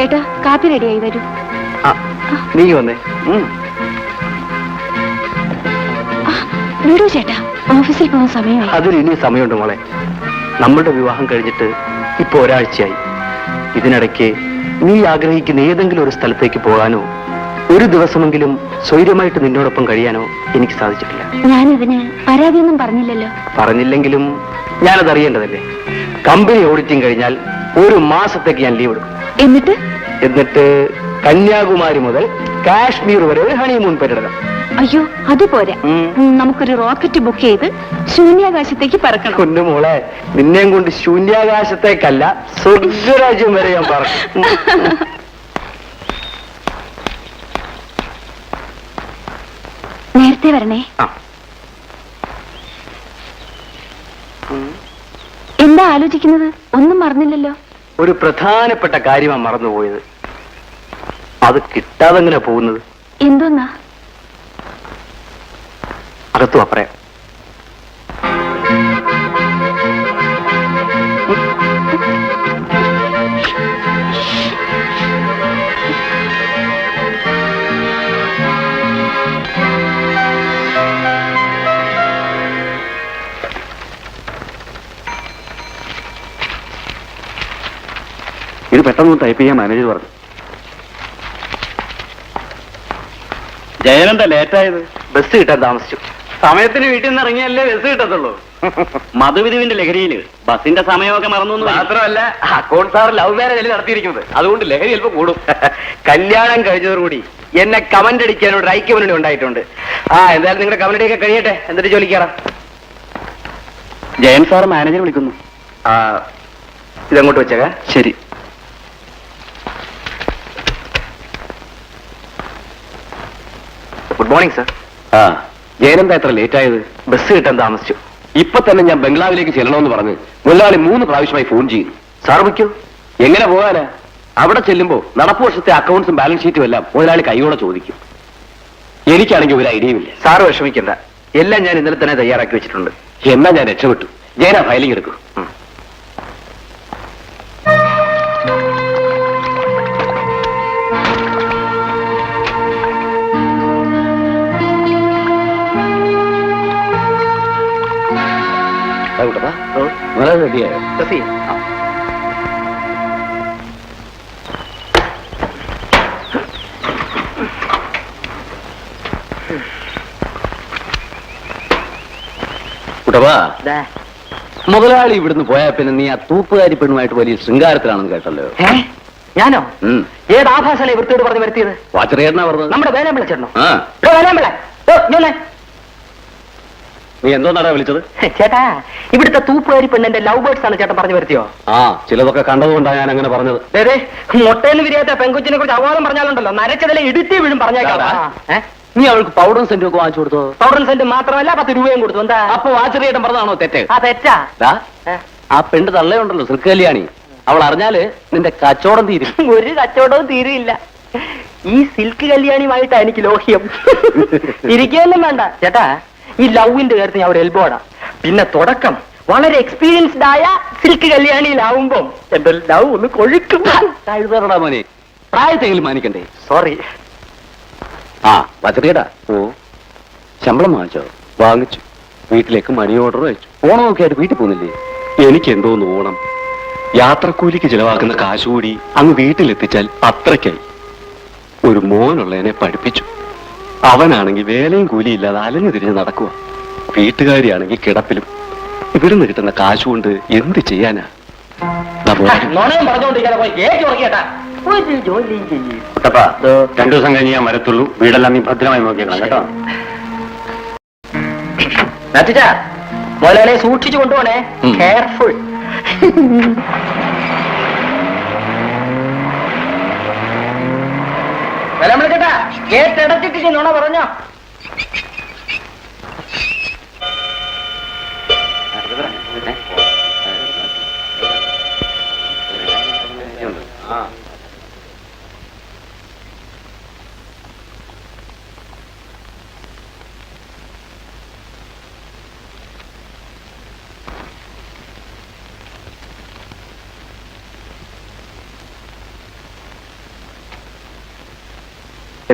ചേട്ടാ, കാപ്പി റെഡിയായി വരൂ. നീ വന്നേ. വിടൂ ചേട്ടാ, ഓഫീസിൽ പോകുന്ന സമയമായി. അതിന് ഇനി സമയമുണ്ട് മോളെ. നമ്മളുടെ വിവാഹം കഴിഞ്ഞിട്ട് ഇപ്പൊ ഒരാഴ്ചയായി. ഇതിനിടയ്ക്ക് നീ ആഗ്രഹിക്കുന്ന ഏതെങ്കിലും ഒരു സ്ഥലത്തേക്ക് പോകാനോ ഒരു ദിവസമെങ്കിലും സ്വൈര്യമായിട്ട് നിന്നോടൊപ്പം കഴിയാനോ എനിക്ക് സാധിച്ചിട്ടില്ല. ഞാനിതിന് പരാതിയൊന്നും പറഞ്ഞില്ലല്ലോ. പറഞ്ഞില്ലെങ്കിലും ഞാനത് അറിയേണ്ടതല്ലേ. കമ്പനി ഓഡിറ്റിംഗ് കഴിഞ്ഞാൽ ഒരു മാസത്തേക്ക് ഞാൻ ലീവ് എടുക്കും. എന്നിട്ട് കന്യാകുമാരി മുതൽ കാശ്മീർ വരെ ഒരു ഹണിമൂൺ പര്യടനം. അയ്യോ, അതുപോരാ. നമുക്കൊരു റോക്കറ്റ് ബുക്ക് ചെയ്ത് ശൂന്യാകാശത്തേക്ക് പറക്കണം. കുഞ്ഞുമോളെ, നിന്നെയും കൊണ്ട് ശൂന്യാകാശത്തേക്കല്ല, സ്വർഗരാജ്യം വരെ ഞാൻ പറക്കും. നേരത്തെ വരണേ. എന്താ ആലോചിക്കുന്നത്? ഒന്നും മറന്നില്ലല്ലോ. ഒരു പ്രധാനപ്പെട്ട കാര്യമാണ് മറന്നുപോയത്. അത് കിട്ടാതെങ്ങനെ പോകുന്നത്? എന്തോന്നാ? അകത്തു അപ്പറയാം. ഇത് പെട്ടെന്ന് ടൈപ്പ് ചെയ്യാൻ മാനേജർ പറഞ്ഞു. ജയനെന്താ ലേറ്റായത്? ബസ് കിട്ടാൻ താമസിച്ചു. സമയത്തിന് വീട്ടിൽ നിന്ന് ഇറങ്ങിയല്ലേ ബസ് കിട്ടത്തുള്ളൂ. മധുവിധുവിന്റെ ലഹരിയില് ബസിന്റെ സമയമൊക്കെ മറന്നു. മാത്രമല്ല, അക്കൗണ്ട് സാർ ലവ് മാരേജ് നടത്തിയിരിക്കുന്നത്. അതുകൊണ്ട് ലഹരി ചിലപ്പോൾ കൂടും. കല്യാണം കഴിഞ്ഞതോടുകൂടി എന്നെ കമന്റ് അടിക്കാനോട് ഐക്യമുന്നണി ഉണ്ടായിട്ടുണ്ട്. എന്തായാലും നിങ്ങളുടെ കമന്റ് അടിയൊക്കെ കഴിയട്ടെ, എന്നിട്ട് ജോലിക്കാറാം. ജയൻ സാർ മാനേജർ വിളിക്കുന്നു. ഇതങ്ങോട്ട് വെച്ചേക്കാം. ശരി. Good morning sir. ജയനെന്താ എത്ര ലേറ്റ് ആയത്? ബസ് കിട്ടാൻ താമസിച്ചു. ഇപ്പൊ തന്നെ ഞാൻ ബംഗ്ലാവിലേക്ക് ചെല്ലണമെന്ന് പറഞ്ഞ് മുതലാളി 3 പ്രാവശ്യമായി ഫോൺ ചെയ്യും. സാർ വയ്ക്കൂ. എങ്ങനെ പോകാനാ? അവിടെ ചെല്ലുമ്പോ നടപ്പ് വർഷത്തെ അക്കൗണ്ട്സും ബാലൻസ് ഷീറ്റും എല്ലാം മുതലാളി കൈയോടെ ചോദിക്കും. എനിക്കാണെങ്കിൽ ഒരു ഐഡിയയുമില്ല. സാറ് വിഷമിക്കണ്ട, എല്ലാം ഞാൻ ഇന്നലെ തന്നെ തയ്യാറാക്കി വെച്ചിട്ടുണ്ട്. എന്നാ ഞാൻ രക്ഷപ്പെട്ടു. ജയന ഫയലിംഗ് എടുക്കും. റെഡിയായോ? മുതലാളി ഇവിടുന്ന് പോയാ പിന്നെ നീ ആ തൂപ്പുകാരി പെണ്ണുമായിട്ട് വലിയ ശൃംഗാരത്തിലാണെന്ന് കേട്ടല്ലോ. ഞാനോ? ഏത് ആഭാസല്ലേ വൃത്തിയോട് പറഞ്ഞ് വരുത്തിയത്? വാച്ചറിയേട്ടനാ പറഞ്ഞത്. നമ്മുടെ വേലാമ്പിള ചേട്ടനോ? നീ എന്തോന്നാടാ വിളിച്ചത്? ചേട്ടാ, ഇവിടുത്തെ തൂപ്പുകാരി പെണ്ണിന്റെ ലവ് ബേർഡ്സ് ആണ് ചേട്ടൻ പറഞ്ഞു വരുത്തിയോ? ചിലതൊക്കെ കണ്ടതുകൊണ്ടാണ് ഞാൻ അങ്ങനെ പറഞ്ഞത്. മൊട്ടേന്ന് വിരിയാത്ത പെങ്കുച്ചിനെ കുറിച്ച് അവാദം പറഞ്ഞാലുണ്ടല്ലോ, നരച്ചതിലെ ഇടുത്തി വീഴും പറഞ്ഞേക്കാം. നീ അവൾക്ക് പൗഡറും സെന്റും ഒക്കെ വാങ്ങിച്ചു കൊടുത്തോ? പൗഡറും സെന്റ് മാത്രമല്ല 10 രൂപയും കൊടുത്തു. എന്താ അപ്പൊ വാച്ചറിയേട്ടൻ പറഞ്ഞതാണോ തെറ്റ്? തെറ്റാ. ആ പെണ്ണ് തള്ളയുണ്ടല്ലോ, ശ്രീകല്യാണി, അവൾ അറിഞ്ഞാല് നിന്റെ കച്ചവടം തീരും. ഒരു കച്ചവടവും തീരില്ല. ഈ സിൽക്ക് കല്യാണിയുമായിട്ടാ എനിക്ക് ലോഹ്യം. ഇരിക്കുകയൊന്നും വേണ്ട ചേട്ടാ. ഈ ലവിന്റെ കാര്യത്തിൽ ഞാൻ ഒരു എൽബോടാ. പിന്നെ തുടക്കം വളരെ എക്സ്പീരിയൻസ്ഡ് ആയ സിൽക്ക് കല്യാണിയിലാവുമ്പോ എന്റെ ലവ് ഒന്ന് കൊഴുക്കും. കഴുതറടാ മോനെ, പ്രായത്തെങ്കിലും മാനിക്കണ്ടേ? സോറി. വച്ചറിയടാ. ശമ്പളം വാങ്ങിച്ചോ? വാങ്ങിച്ചു. വീട്ടിലേക്ക് മണി ഓർഡർ അയച്ചു. ഓണമൊക്കെ ആയിട്ട് വീട്ടിൽ പോകുന്നില്ലേ? എനിക്ക് എന്തോന്ന് ഓണം. യാത്രക്കൂലിക്ക് ചിലവാക്കുന്ന കാശ് കൂടി അങ്ങ് വീട്ടിലെത്തിച്ചാൽ അത്രയ്ക്കായി. ഒരു മോനുള്ളതിനെ പഠിപ്പിച്ചു. അവനാണെങ്കിൽ വേലയും കൂലിയില്ലാതെ അലഞ്ഞു തിരിഞ്ഞ് നടക്കുക. വീട്ടുകാരിയാണെങ്കിൽ കിടപ്പിലും. ഇവിടുന്ന് കിട്ടുന്ന കാശ് കൊണ്ട് എന്ത് ചെയ്യാനാ? കുട്ടപ്പാ, 2 ദിവസം കഴിഞ്ഞ് ഞാൻ വരത്തുള്ളൂ. വീടെല്ലാം നീ ഭദ്രമായി നോക്കിയേക്കണം കേട്ടോ. മോനെ സൂക്ഷിച്ചു കൊണ്ടുപോണേ. കെയർഫുൾ. കേട്ടാ, കേട്ടടച്ചിട്ട് നുണ പറഞ്ഞോ?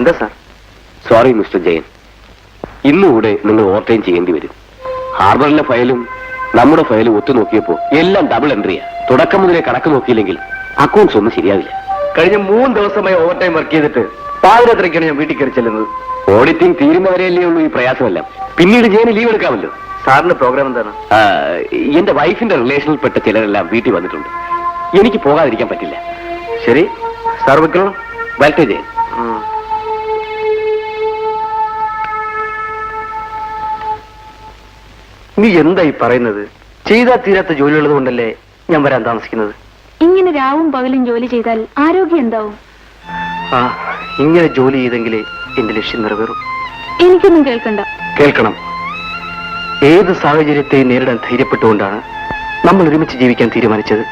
എന്താ സാർ? സോറി മിസ്റ്റർ ജയൻ, ഇന്നുകൂടെ നിങ്ങൾ ഓവർ ടൈം ചെയ്യേണ്ടി വരും. ഹാർബറിലെ ഫയലും നമ്മുടെ ഫയലും ഒത്തു നോക്കിയപ്പോ എല്ലാം ഡബിൾ എൻട്രിയാ. തുടക്കം മുതലേ കണക്ക് നോക്കിയില്ലെങ്കിൽ അക്കൗണ്ട്സ് ഒന്നും ശരിയാവില്ല. കഴിഞ്ഞ 3 ദിവസമായി ഓവർ ടൈം വർക്ക് ചെയ്തിട്ട് പാതിരാത്രിക്കാണ് ഞാൻ വീട്ടിൽ കയറി ചെല്ലുന്നത്. ഓഡിറ്റിംഗ് തീരുന്നവരെയല്ലേ ഉള്ളൂ ഈ പ്രയാസമെല്ലാം. പിന്നീട് ജയന് ലീവ് എടുക്കാമല്ലോ. സാറിന്റെ പ്രോഗ്രാം എന്താണ്? എന്റെ വൈഫിന്റെ റിലേഷനിൽപ്പെട്ട ചിലരെല്ലാം വീട്ടിൽ വന്നിട്ടുണ്ട്. എനിക്ക് പോകാതിരിക്കാൻ പറ്റില്ല. ശരി സാർ, വെക്കണം. വരട്ടെ ജയൻ. നീ എന്തായി പറയുന്നത്? ചെയ്താൽ തീരാത്ത ജോലിയുള്ളത് കൊണ്ടല്ലേ ഞാൻ വരാൻ താമസിക്കുന്നത്. ഇങ്ങനെ രാവും പകലും ജോലി ചെയ്താൽ ആരോഗ്യം എന്താവും? ഇങ്ങനെ ജോലി ചെയ്തെങ്കിലേ എന്റെ ലക്ഷ്യം നിറവേറും. എനിക്കൊന്നും കേൾക്കണ്ട. കേൾക്കണം. ഏത് സാഹചര്യത്തെയും നേരിടാൻ ധൈര്യപ്പെട്ടുകൊണ്ടാണ് നമ്മൾ ഒരുമിച്ച് ജീവിക്കാൻ തീരുമാനിച്ചത്.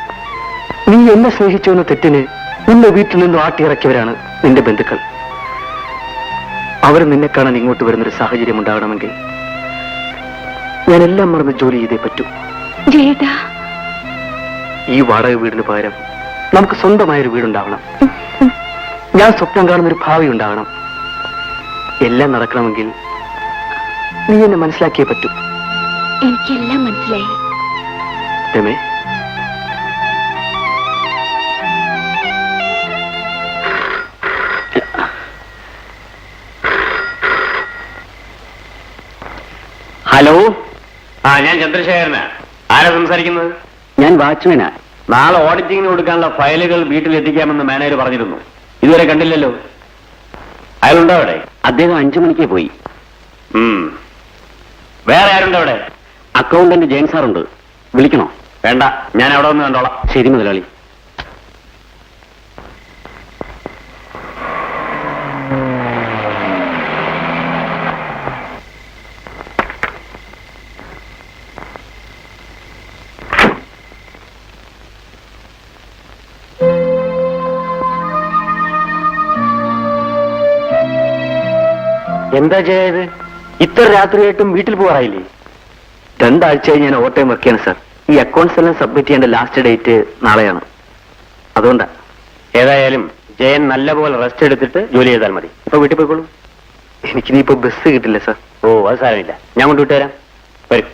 നീ എന്നെ സ്നേഹിച്ചു എന്ന തെറ്റിന് നിന്നെ വീട്ടിൽ നിന്നും ആട്ടിയിറക്കിയവരാണ് നിന്റെ ബന്ധുക്കൾ. അവർ നിന്നെ കാണാൻ ഇങ്ങോട്ട് വരുന്നൊരു സാഹചര്യം ഉണ്ടാകണമെങ്കിൽ ഞാൻ എല്ലാം മറന്ന് ജോലി ചെയ്തേ പറ്റൂ. ജയേട്ടാ, ഈ വാടക വീടിന് പകരം നമുക്ക് സ്വന്തമായൊരു വീടുണ്ടാവണം. ഞാൻ സ്വപ്നം കാണുന്നൊരു ഭാവി ഉണ്ടാകണം. എല്ലാം നടക്കണമെങ്കിൽ നീ എന്നെ മനസ്സിലാക്കിയേ പറ്റൂ. എനിക്കെല്ലാം മനസ്സിലായി. രമേ, ഹലോ. ഞാൻ ചന്ദ്രശേഖരനാ. ആരാ സംസാരിക്കുന്നത്? ഞാൻ വാച്ച്മാനാ. നാളെ ഓഡിറ്റിംഗിന് കൊടുക്കാനുള്ള ഫയലുകൾ വീട്ടിലെത്തിക്കാമെന്ന് മാനേജർ പറഞ്ഞിരുന്നു. ഇതുവരെ കണ്ടില്ലല്ലോ. അയാളുണ്ടോ അവിടെ? അദ്ദേഹം 5 മണിക്കേ പോയി. വേറെ ആരുണ്ടോ അവിടെ? അക്കൗണ്ടന്റ് ജയൻ സാറുണ്ട്. വിളിക്കണോ? വേണ്ട, ഞാൻ അവിടെ വന്ന് കണ്ടോളാം. ശരി മുതലാളി. എന്താ ചെയ്യത്? ഇത്ര രാത്രിയായിട്ടും വീട്ടിൽ പോകാറായില്ലേ? 2 ആഴ്ചയായി ഞാൻ ഓവർ ടൈം വർക്ക് ചെയ്യണം സാർ. ഈ അക്കൗണ്ട്സ് എല്ലാം സബ്മിറ്റ് ചെയ്യേണ്ട ലാസ്റ്റ് ഡേറ്റ് നാളെയാണ്. അതുകൊണ്ടാ. ഏതായാലും ജയൻ നല്ലപോലെ റെസ്റ്റ് എടുത്തിട്ട് ജോലി ചെയ്താൽ മതി. ഇപ്പൊ വീട്ടിൽ പോയിക്കോളൂ. എനിക്കിനിയിപ്പോ ബസ് കിട്ടില്ല സാർ. ഓ, അത് സാരമില്ല, ഞാൻ കൊണ്ടുവിട്ടുതരാം. വരും.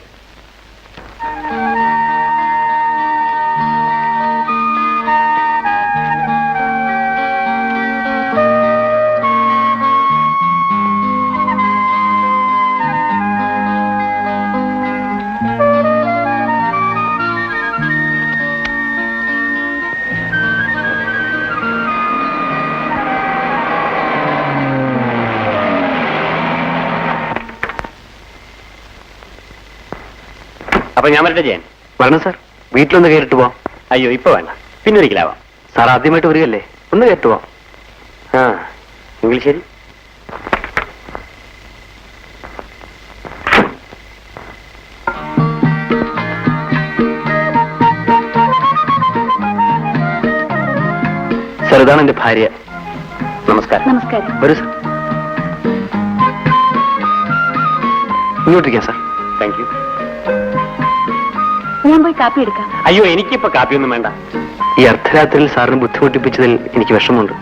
അപ്പൊ ഞാൻ വരട്ടെ ജയൻ? വരണം സാർ. വീട്ടിലൊന്ന് കയറിട്ട് പോവാം. അയ്യോ, ഇപ്പൊ വേണ്ട, പിന്നൊരിക്കലാവാം. സാർ ആദ്യമായിട്ട് വരികയല്ലേ, ഒന്ന് കയറിട്ട് പോവാം. എങ്കിൽ ശരി. സാർ, ഇതാണ് എന്റെ ഭാര്യ. നമസ്കാരം. നമസ്കാരം. വരൂ സാർ. ഇങ്ങോട്ടിരിക്കാം സാർ. Thank you. ഞാൻ പോയി കാപ്പി എടുക്കാം. അയ്യോ, എനിക്കിപ്പോ കാപ്പിയൊന്നും വേണ്ട. ഈ അർദ്ധരാത്രിയിൽ സാറിന് ബുദ്ധിമുട്ടിപ്പിച്ചതിൽ എനിക്ക് വിഷമമുണ്ട്.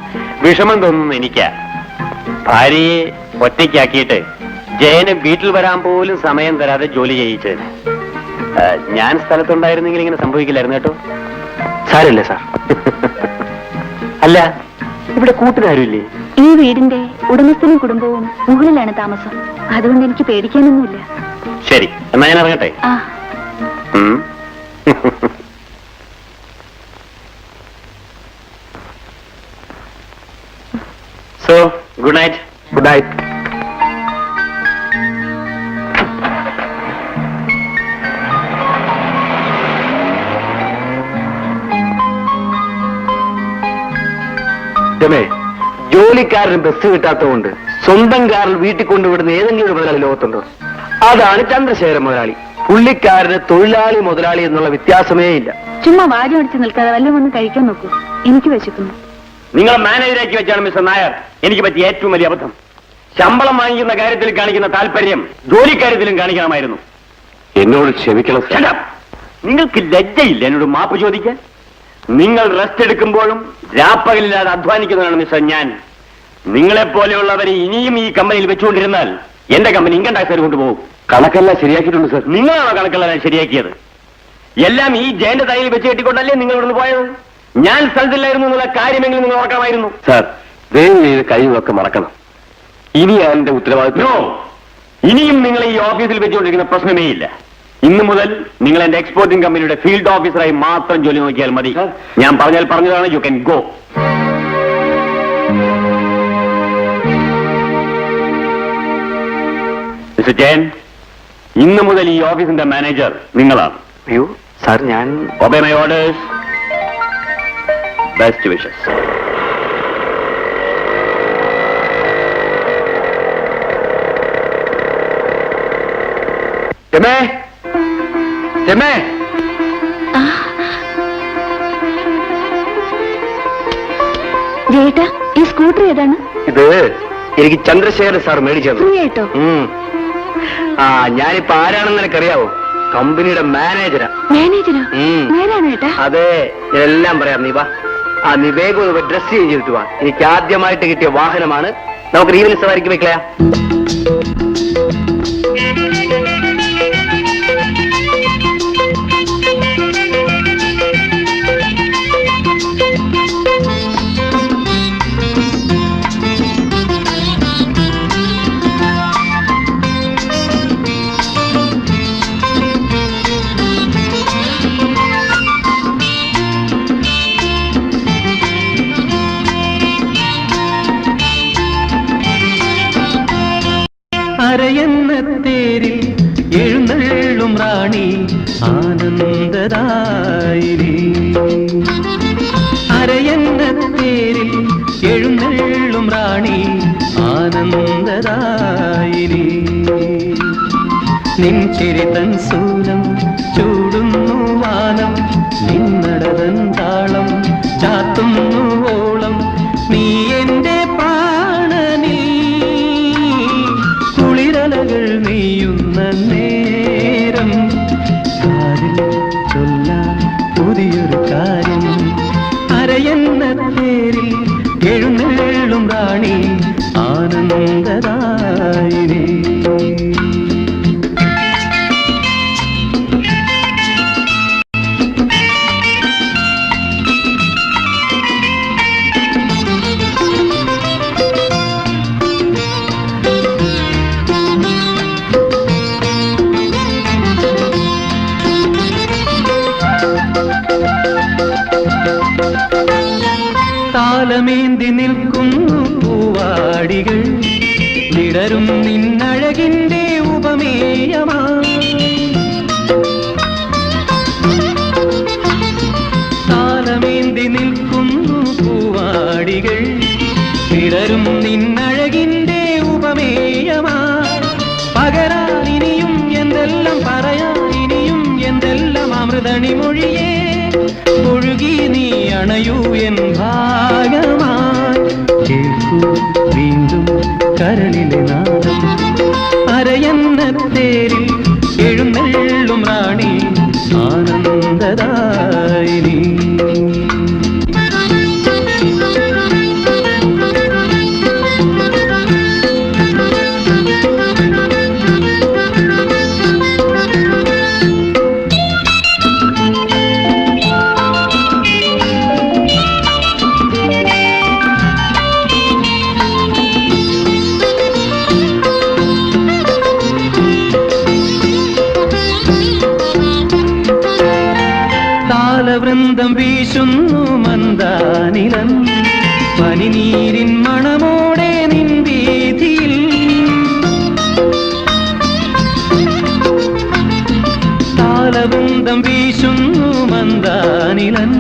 വിഷമം തോന്നുന്നു എനിക്കാ. ഭാര്യയെ ഒറ്റയ്ക്കാക്കിയിട്ട് ജയന് വീട്ടിൽ വരാൻ പോലും സമയം തരാതെ ജോലി ചെയ്യിച്ചതിന്. ഞാൻ സ്ഥലത്തുണ്ടായിരുന്നെങ്കിൽ ഇങ്ങനെ സംഭവിക്കില്ലായിരുന്നു കേട്ടോ. സാരമില്ല സാർ. അല്ല, ഇവിടെ കൂട്ടുകാരില്ലേ? ഈ വീടിന്റെ ഉടമസ്ഥനും കുടുംബവും മുകളിലാണ് താമസം. അതുകൊണ്ട് എനിക്ക് പേടിക്കാനൊന്നുമില്ല. ശരി, എന്നാ ഞാൻ ഇറങ്ങട്ടെ. ആ, so good night. Good night. രമേ, ജോലിക്കാരന് ബസ് കിട്ടാത്തതുകൊണ്ട് സ്വന്തം കാറിൽ വീട്ടിൽ കൊണ്ടുവിടുന്ന ഏതെങ്കിലും ഒരു മുതലാളി ലോകത്തുണ്ടോ? അതാണ് ചന്ദ്രശേഖരൻ മുതലാളി. പുള്ളിക്കാരന് തൊഴിലാളി മുതലാളി എന്നുള്ള വ്യത്യാസമേ ഇല്ല. ചുമ്മാ വാരി അടിച്ച് നിൽക്കാതെ വല്ലതും ഒന്ന് കഴിക്കാൻ നോക്കൂ. എനിക്ക് വിശക്കുന്നു. നിങ്ങളെ മാനേജരാക്കി വെച്ചാണ് മിസ്റ്റർ നായർ എനിക്ക് പറ്റിയ ഏറ്റവും വലിയ അബദ്ധം. ശമ്പളം വാങ്ങിക്കുന്ന കാര്യത്തിൽ കാണിക്കുന്ന താല്പര്യം ജോലിക്കാര്യത്തിലും കാണിക്കണമായിരുന്നു. എന്നോട് ക്ഷമിക്കണം. Shut up! നിങ്ങൾക്ക് ലജ്ജയില്ല എന്നോട് മാപ്പ് ചോദിക്കാൻ? നിങ്ങൾ റെസ്റ്റ് എടുക്കുമ്പോഴും രാപ്പകലില്ലാതെ അധ്വാനിക്കുന്നതാണ് മിസ്റ്റർ ഞാൻ. നിങ്ങളെ പോലെയുള്ളവരെ ഇനിയും ഈ കമ്പനിയിൽ വെച്ചുകൊണ്ടിരുന്നാൽ എന്റെ കമ്പനി ഇൻകം ടാക്സ് കൊണ്ടുപോകും. കണക്കെല്ലാം ശരിയാക്കിയിട്ടുണ്ട് സർ. നിങ്ങളാണോ കണക്കെല്ലാം ശരിയാക്കിയത്? എല്ലാം ഈ ജയന്റെ തലയിൽ വെച്ച് കെട്ടിക്കൊണ്ടല്ലേ നിങ്ങൾ ഇവിടുന്ന് പോയത്? ഞാൻ സ്ഥലത്തില്ലായിരുന്നു എന്നുള്ള കാര്യമെങ്കിലും നിങ്ങൾ ഓർക്കാമായിരുന്നു. സാർ, ദയവ് ചെയ്ത് കഴിവൊക്കെ മറക്കണം. ഇനി ഞാൻ എന്റെ ഉത്തരവാദിത്വം. നോ, ഇനിയും നിങ്ങൾ ഈ ഓഫീസിൽ വെച്ചുകൊണ്ടിരിക്കുന്ന പ്രശ്നമേ ഇല്ല. ഇന്നു മുതൽ നിങ്ങൾ എന്റെ എക്സ്പോർട്ടിംഗ് കമ്പനിയുടെ ഫീൽഡ് ഓഫീസറായി മാത്രം ജോലി നോക്കിയാൽ മതി. ഞാൻ പറഞ്ഞാൽ പറഞ്ഞതാണ്. You can go. Mister Jayan, ഇന്നു മുതൽ ഈ ഓഫീസിന്റെ മാനേജർ നിങ്ങളാണ്. അയ്യോ സാർ, ഞാൻ obey my orders. Best wishes. രമേ, രമേ, ജയേട്ടാ, ഈ സ്കൂട്ടർ ഏതാണ്? ഇത് എനിക്ക് ചന്ദ്രശേഖരൻ സാർ മേടിച്ചത്. ഫ്രീ ആയിട്ടോ? ഞാനിപ്പോ ആരാണെന്ന് എനിക്കറിയാവോ? കമ്പനിയുടെ മാനേജരാ. മാനേജരോ? നേരാണ് ഏട്ടാ. അതെ, എല്ലാം പറയാം. നീ വാ. നീ വേഗം ഡ്രസ് ചേഞ്ച് ചെയ്തിട്ട് വാ. എനിക്ക് ആദ്യമായിട്ട് കിട്ടിയ വാഹനമാണ്. നമുക്ക് ഈവനിങ് സവാരിക്ക് വെക്കളയാ. അരയെന്ന തേരിൽ എഴുന്നള്ളും റാണി ആനന്ദദായിനി. അരയെന്ന തേരിൽ എഴുന്നള്ളും റാണി ആനന്ദദായിനി. നിൻ ചിരിതൻ സൂനം ചൂടുന്നു വാനം, നിന്നടതൻ താളം ചാത്തുന്നു ഓളം. നീ എന്റെ കുളിരലകൾ നെയ്യുന്ന നേരം, കാതിൽ ചൊല്ലാൻ പുതിയൊരു കാര്യം. അരയെന്ന തേരിൽ എഴുന്നള്ളും റാണി ആനന്ദദായിനി. താലമേന്തി നിൽക്കുന്നു പൂവാടികൾ, വിടരും നിന്നഴകിന്റെ ഉപമേയമാ. താലമേന്തി നിൽക്കുന്നു പൂവാടികൾ, വിടരും നിന്നഴകിന്റെ ഉപമേയമാ. പകരാൻ ഇനിയും എന്തെല്ലാം പറയാൻ, ഇനിയും എന്തെല്ലാം അമൃതണി മൊഴിയേ. ഒഴുകി നീ അണയൂ എൻ ഭാഗമായി, കേൾക്കൂ വീണ്ടും കരളിലെ നാദം. അരയെന്ന തേരിൽ എഴുന്നള്ളും റാണി ആനന്ദദായിനി. വൃന്ദം വീശുന്നു മന്ദാനിലം, പനിനീരിൻ മണമോടെ നിൻ വീതിയിൽ. താലവൃന്ദം വീശുന്നു മന്ദാനിലം,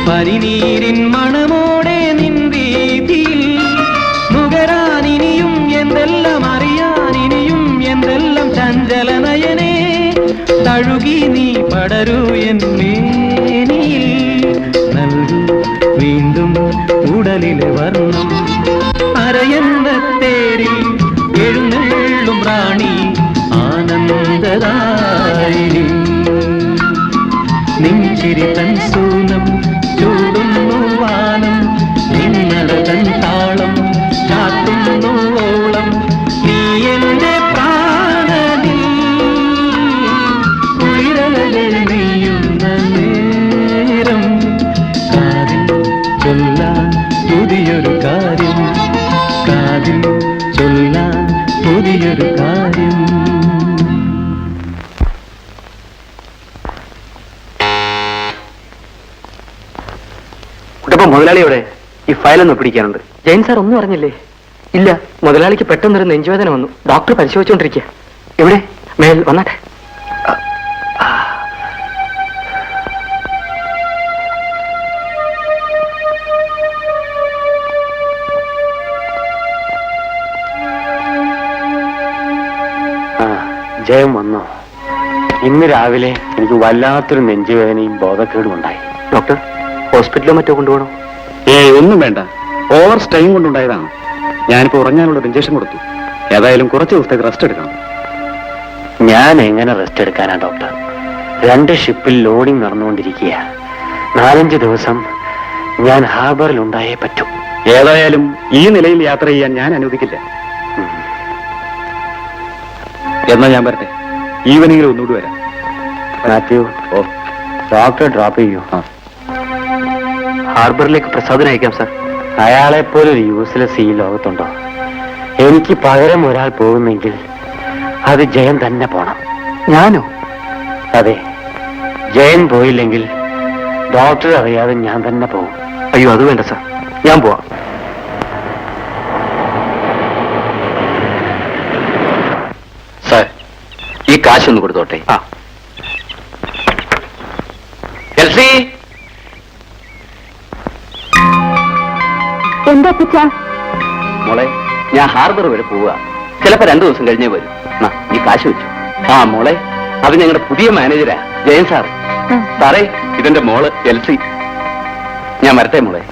പനിനീരിൻ മണമോടെ നിൻ വീതിയിൽ. നുകരാൻ ഇനിയും എന്തെല്ലാം അറിയാൻ, ഇനിയും എന്തെല്ലാം ചഞ്ചല നയനേ. തഴുകി നീ പടരൂ എന്നേനിയിൽ, നൽകൂ വീണ്ടും ഉടലിലെ വർണ്ണം. അരയെന്ന തേരിൽ എഴുന്നള്ളും റാണി ആനന്ദദായിനി. നിൻചിരി തൻ സൂനം ചൂടുന്നു വാനം, നിന്നടതൻ താളം മുതലാളിയോടെ ഈ ഫയലൊന്ന് പിടിക്കാനുണ്ട്. ജയൻ സാർ ഒന്നും അറിഞ്ഞില്ലേ? ഇല്ല, മുതലാളിക്ക് പെട്ടെന്നൊരു നെഞ്ചുവേദന വന്നു. ഡോക്ടർ പരിശോധിച്ചുകൊണ്ടിരിക്കുക. എവിടെ? മേൽ വന്നാട്ടെ. ജയം വന്നോ? ഇന്ന് രാവിലെ എനിക്ക് വല്ലാത്തൊരു നെഞ്ചുവേദനയും ബോധക്കേടും ഉണ്ടായി. ഡോക്ടർ, ഹോസ്പിറ്റലോ മറ്റോ കൊണ്ടുപോകണോ? ഒന്നും വേണ്ട, ഓവർ സ്റ്റൈം കൊണ്ടുണ്ടായതാണ്. ഞാനിപ്പോ ഉറങ്ങാനുള്ള ഇഞ്ചക്ഷൻ കൊടുത്തു. ഏതായാലും കുറച്ച് ദിവസത്തേക്ക് റെസ്റ്റ് എടുക്കണം. ഞാൻ എങ്ങനെ റെസ്റ്റ് എടുക്കാനാ ഡോക്ടർ? 2 ഷിപ്പിൽ ലോഡിംഗ് നടന്നുകൊണ്ടിരിക്കുക. 4-5 ദിവസം ഞാൻ ഹാർബറിൽ ഉണ്ടായേ പറ്റൂ. ഏതായാലും ഈ നിലയിൽ യാത്ര ചെയ്യാൻ ഞാൻ അനുവദിക്കില്ല. എന്നാ ഞാൻ വരട്ടെ, ഈവനിങ്ങിൽ ഒന്നുകൂടി വരാം. മാത്യു, ഡോക്ടർ ഡ്രോപ്പ് ചെയ്യൂ. ഹാർബറിലേക്ക് പ്രസാദന അയക്കാം സാർ. അയാളെപ്പോലൊരു യൂസ്ലെസ് ഈ ലോകത്തുണ്ടോ? എനിക്ക് പകരം ഒരാൾ പോകുന്നെങ്കിൽ അത് ജയൻ തന്നെ പോണം. ഞാനോ? അതെ, ജയൻ പോയില്ലെങ്കിൽ ഡോക്ടർ അറിയാതെ ഞാൻ തന്നെ പോകും. അയ്യോ, അത് വേണ്ട സാർ, ഞാൻ പോവാം. സാർ, ഈ കാശൊന്ന് കൊടുത്തോട്ടെ. എൽസി, എന്താ അപ്പച്ച? മോളെ, ഞാൻ ഹാർബർ വരെ പോവുക. ചിലപ്പോ 2 ദിവസം കഴിഞ്ഞേ വരും. ഈ കാശ് വെച്ചു. മോളെ, അത് ഞങ്ങളുടെ പുതിയ മാനേജരാ, ജയൻ സാർ. സാറേ, ഇതെന്റെ മോള് എൽസി. ഞാൻ വരട്ടെ മോളെ.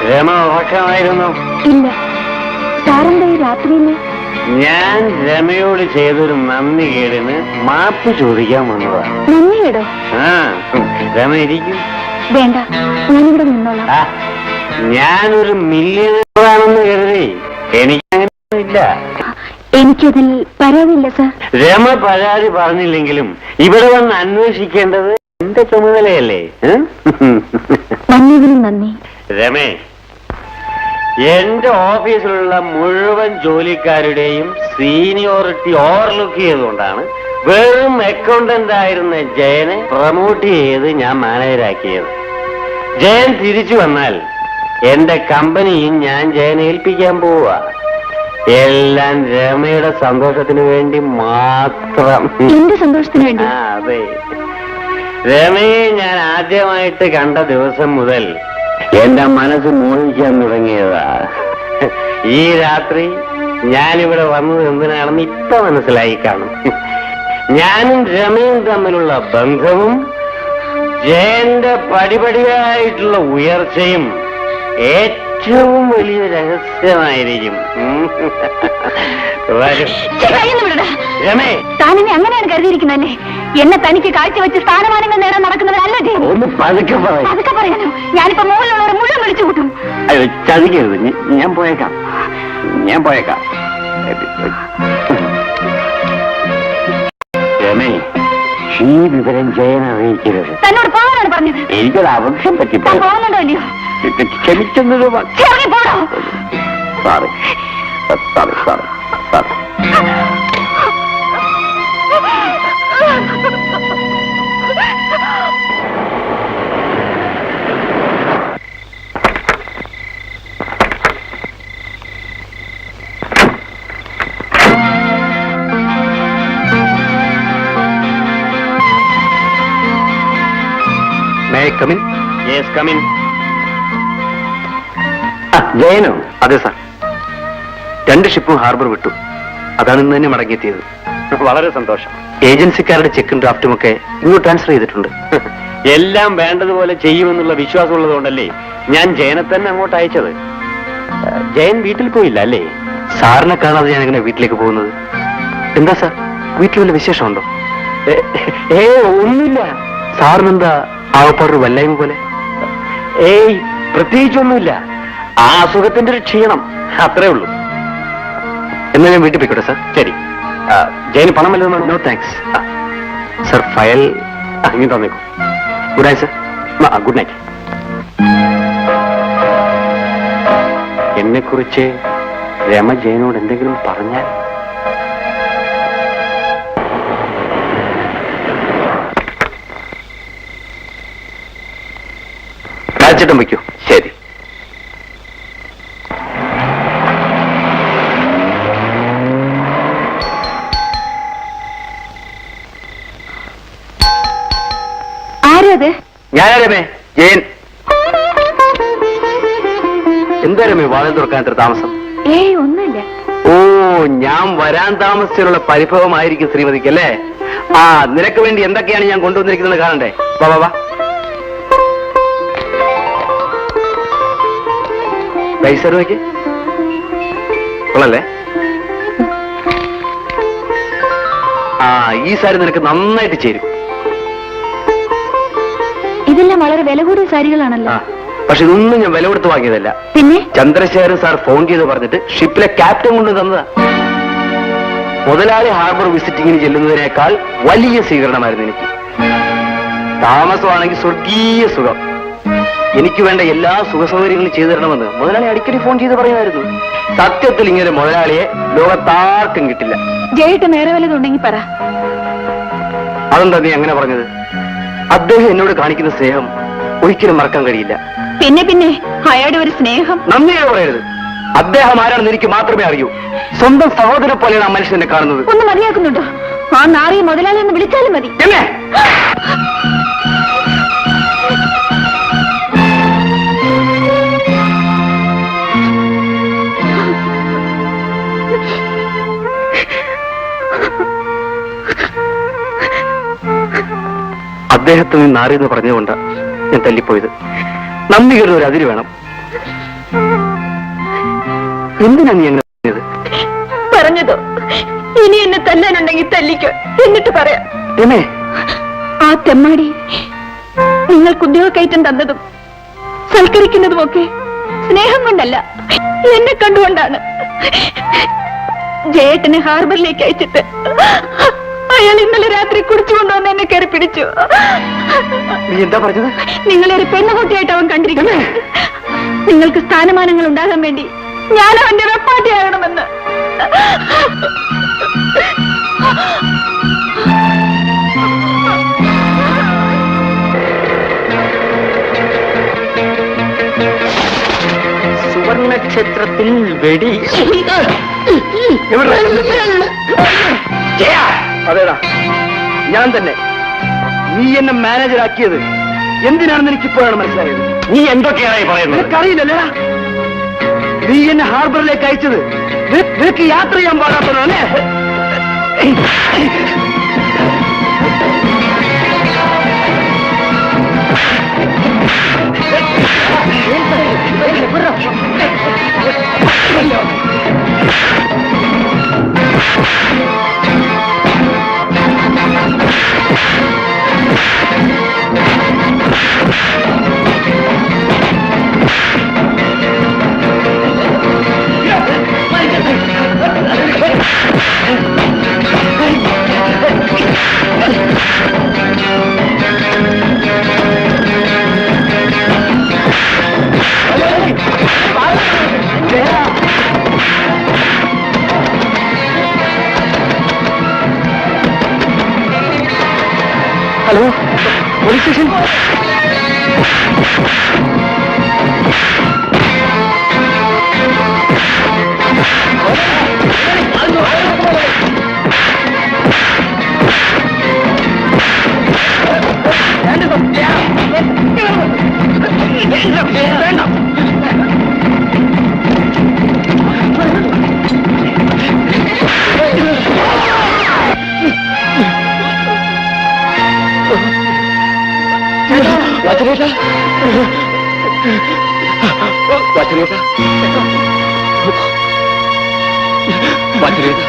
രമ ഉറക്കമായിരുന്നു? ഇല്ല. സാറെന്താ ഈ രാത്രിയില്? ഞാൻ രമയോട് ചെയ്തൊരു നന്ദി കേടിന് മാപ്പ് ചോദിക്കാൻ വന്നതാ. നന്ദിയേടോ? രമ ഇരിക്കും. വേണ്ട, ഞാനിവിടെ നിന്നോളാം. ഞാനൊരു മില്യണറാണെന്ന് കരുതി എനിക്കങ്ങനെ ഇല്ല. എനിക്കതിൽ പരാതിയില്ല സാർ. രമ പരാതി പറഞ്ഞില്ലെങ്കിലും ഇവിടെ വന്ന് അന്വേഷിക്കേണ്ടത് എന്റെ ചുമതലയല്ലേ? നന്ദിതിനും നന്ദി. രമേ, എന്റെ ഓഫീസിലുള്ള മുഴുവൻ ജോലിക്കാരുടെയും സീനിയോറിറ്റി ഓവർലുക്ക് ചെയ്തുകൊണ്ടാണ് വെറും അക്കൗണ്ടന്റ് ആയിരുന്ന ജയനെ പ്രൊമോട്ട് ചെയ്ത് ഞാൻ മാനേജരാക്കിയത്. ജയൻ തിരിച്ചു വന്നാൽ എന്റെ കമ്പനിയും ഞാൻ ജയനെ ഏൽപ്പിക്കാൻ പോവുക. എല്ലാം രമയുടെ സന്തോഷത്തിന് വേണ്ടി മാത്രം. എന്റെ സന്തോഷത്തിന് വേണ്ടി? അതെ. രമയെ ഞാൻ ആദ്യമായിട്ട് കണ്ട ദിവസം മുതൽ എന്റെ മനസ്സ് മോഹിക്കാൻ തുടങ്ങിയതാ. ഈ രാത്രി ഞാനിവിടെ വന്നത് എന്തിനാണെന്ന് ഇപ്പൊ മനസ്സിലായി കാണും. ഞാനും രമയും തമ്മിലുള്ള ബന്ധവും ജയന്റെ പടിപടിയായിട്ടുള്ള ഉയർച്ചയും ഏറ്റവും വലിയ രഹസ്യമായിരിക്കും. രമേ, താനെന്നെ അങ്ങനെയാണ് കരുതിയിരിക്കുന്നല്ലേ? എന്നെ തനിക്ക് കാഴ്ചവെച്ച് സ്ഥാനമാനങ്ങൾ നേടാൻ നടക്കുന്നവരല്ല ജയൻ. ഒന്ന് പതുക്കെ അതൊക്കെ പറയാനോ? ഞാനിപ്പോ മുകളിലുള്ളവരെ മുഴുവൻ വിളിച്ചു കൂട്ടും. അയ്യോ, ചതിക്കരുത്. ഞാൻ പോയേക്കാം. രമേ, ഈ വിവരം ജയൻ അറിയിക്കരുത്. തന്നോട് പോകാനാണ് പറഞ്ഞത്. എനിക്കൊരു അബദ്ധം താൻ പറ്റിപ്പോ. പോകുന്നുണ്ടോ ഇല്ലയോ? ക്ഷമിച്ചെന്നത് പോടോ. Sorry. May come in? Yes come in. ജയനോ? അതെ സാർ. 2 ഷിപ്പും ഹാർബർ വിട്ടു. അതാണ് ഇന്ന് തന്നെ മടങ്ങിയെത്തിയത്. വളരെ സന്തോഷം. ഏജൻസിക്കാരുടെ ചെക്കും ഡ്രാഫ്റ്റും ഒക്കെ ഇങ്ങോട്ട് ട്രാൻസ്ഫർ ചെയ്തിട്ടുണ്ട്. എല്ലാം വേണ്ടതുപോലെ ചെയ്യുമെന്നുള്ള വിശ്വാസമുള്ളതുകൊണ്ടല്ലേ ഞാൻ ജയനെ തന്നെ അങ്ങോട്ട് അയച്ചത്. ജയൻ വീട്ടിൽ പോയില്ല അല്ലേ? സാറിനെ കാണാതെ ഞാൻ എങ്ങനെ വീട്ടിലേക്ക് പോകുന്നത്? എന്താ സാർ, വീട്ടിൽ വല്ല വിശേഷമുണ്ടോ? ഒന്നുമില്ല. സാറിനെന്താ ആവപ്പാടൊരു വല്ലായ്മ പോലെ? ഏയ് പ്രത്യേകിച്ചൊന്നുമില്ല. ആ അസുഖത്തിന്റെ ഒരു ക്ഷീണം, അത്രേ ഉള്ളൂ. എന്നാ ഞാൻ വീട്ടിൽ പോയിക്കോട്ടെ സാർ. ശരി. ജയന് പണം വല്ലതും വേണോ? No thanks. സാർ ഫയൽ ഇങ്ങനെ തന്നേക്കും. Good night sir. Good night. എന്നെ കുറിച്ച് രമ ജയനോട് എന്തെങ്കിലും പറഞ്ഞാൽ? രാജേട്ടൻ വയ്ക്കൂ. ശരി. ആരത്? ഞാനാ രമേ, ജയൻ. എന്താ രമേ വാതിൽ തുറക്കാൻ ഇത്ര താമസം? ഏയ് ഒന്നുമില്ല. ഓ, ഞാൻ വരാൻ താമസിച്ചുള്ള പരിഭവമായിരിക്കും ശ്രീമതിക്ക് അല്ലേ? ആ, നിനക്ക് വേണ്ടി എന്തൊക്കെയാണ് ഞാൻ കൊണ്ടുവന്നിരിക്കുന്നത് കാണണ്ടേ? വാ വാ വാ. പൈസ നോക്കി കൊള്ളല്ലേ? ആ, ഈ സാരി നിനക്ക് നന്നായിട്ട് ചേരും. ഇതെല്ലാം വളരെ വില കൂടിയ സാരികളാണല്ലോ. പക്ഷെ ഇതൊന്നും ഞാൻ വില കൊടുത്ത് വാങ്ങിയതല്ല. പിന്നെ ചന്ദ്രശേഖരൻ സാർ ഫോൺ ചെയ്ത് പറഞ്ഞിട്ട് ഷിപ്പിലെ ക്യാപ്റ്റൻ കൊണ്ട് തന്നതാ. മുതലാളി ഹാർബർ വിസിറ്റിങ്ങിന് ചെല്ലുന്നതിനേക്കാൾ വലിയ സ്വീകരണമായിരുന്നു എനിക്ക്. താമസമാണെങ്കിൽ സ്വർഗീയ സുഖം. എനിക്ക് വേണ്ട എല്ലാ സുഖ സൗകര്യങ്ങളും ചെയ്തു തരണമെന്ന് മുതലാളി അടിക്കടി ഫോൺ ചെയ്ത് പറയുമായിരുന്നു. സത്യത്തിൽ ഇങ്ങനെ മുതലാളിയെ ലോകത്താർക്കും കിട്ടില്ല. ജയേട്ട നേരെ വല്ലതുണ്ടെങ്കിൽ പറ. അതെന്താ നീ അങ്ങനെ പറഞ്ഞത്? അദ്ദേഹം എന്നോട് കാണിക്കുന്ന സ്നേഹം ഒരിക്കലും മറക്കാൻ കഴിയില്ല. പിന്നെ പിന്നെ അയാളുടെ ഒരു സ്നേഹം. നന്ദിയാണ് പറയരുത്. അദ്ദേഹം ആരാണെന്ന് എനിക്ക് മാത്രമേ അറിയൂ. സ്വന്തം സഹോദരനെ പോലെയാണ് ആ മനുഷ്യനെ കാണുന്നത്. ഒന്ന് മതിയാക്കുന്നുണ്ടോ? ആ നാറിയ മുതലാളി ഒന്ന് വിളിച്ചാലും മതി. എന്നെ അദ്ദേഹത്തെ നീ നാറിയെന്ന് പറഞ്ഞുകൊണ്ട് ഞാൻ തല്ലിപ്പോയത്. നന്ദി കരുത ഒരു അതിര് വേണം. എന്തിനാ നീ അങ്ങനെ പറഞ്ഞത്? പറഞ്ഞതോ ഇനി എന്നെ തല്ലാനുണ്ടെങ്കിൽ തല്ലിക്കോ, എന്നിട്ട് പറയാം. എന്നെ ആ തെമ്മാടി നിങ്ങൾക്ക് ഉദ്യോഗക്കയറ്റം തന്നതും സൽക്കരിക്കുന്നതും ഒക്കെ സ്നേഹം കൊണ്ടല്ല, എന്നെ കണ്ടുകൊണ്ടാണ്. ജയേട്ടനെ ഹാർബറിലേക്ക് അയച്ചിട്ട് അയാൾ ഇന്നലെ രാത്രി കുടിച്ചു കൊണ്ടുവന്ന് എന്നെ കയറി പിടിച്ചു. നീ എന്താ പറഞ്ഞത്? നിങ്ങളൊരു പെണ്ണുകുട്ടിയായിട്ട് അവൻ കണ്ടിരിക്കുന്നു. നിങ്ങൾക്ക് സ്ഥാനമാനങ്ങൾ ഉണ്ടാകാൻ വേണ്ടി ഞാൻ അവന്റെ വെപ്പാട്ടിയാകണമെന്ന്. സുവർണക്ഷേത്രത്തിൽ വെടി. അതേടാ, ഞാൻ തന്നെ. നീ എന്നെ മാനേജറാക്കിയത് എന്തിനാണെന്ന് എനിക്കിപ്പോഴാണ് മനസ്സിലായത്. നീ എന്തൊക്കെയാണ് പറയുന്നത്? നിനക്കറിയില്ലല്ലേ? നീ എന്നെ ഹാർബറിലേക്ക് അയച്ചത് നിനക്ക് യാത്ര ചെയ്യാൻ പാടാത്തല്ലേ? Hello, police station. വച്ചനേട്ടാ വച്ചനേട്ടാ വച്ചനേട്ടാ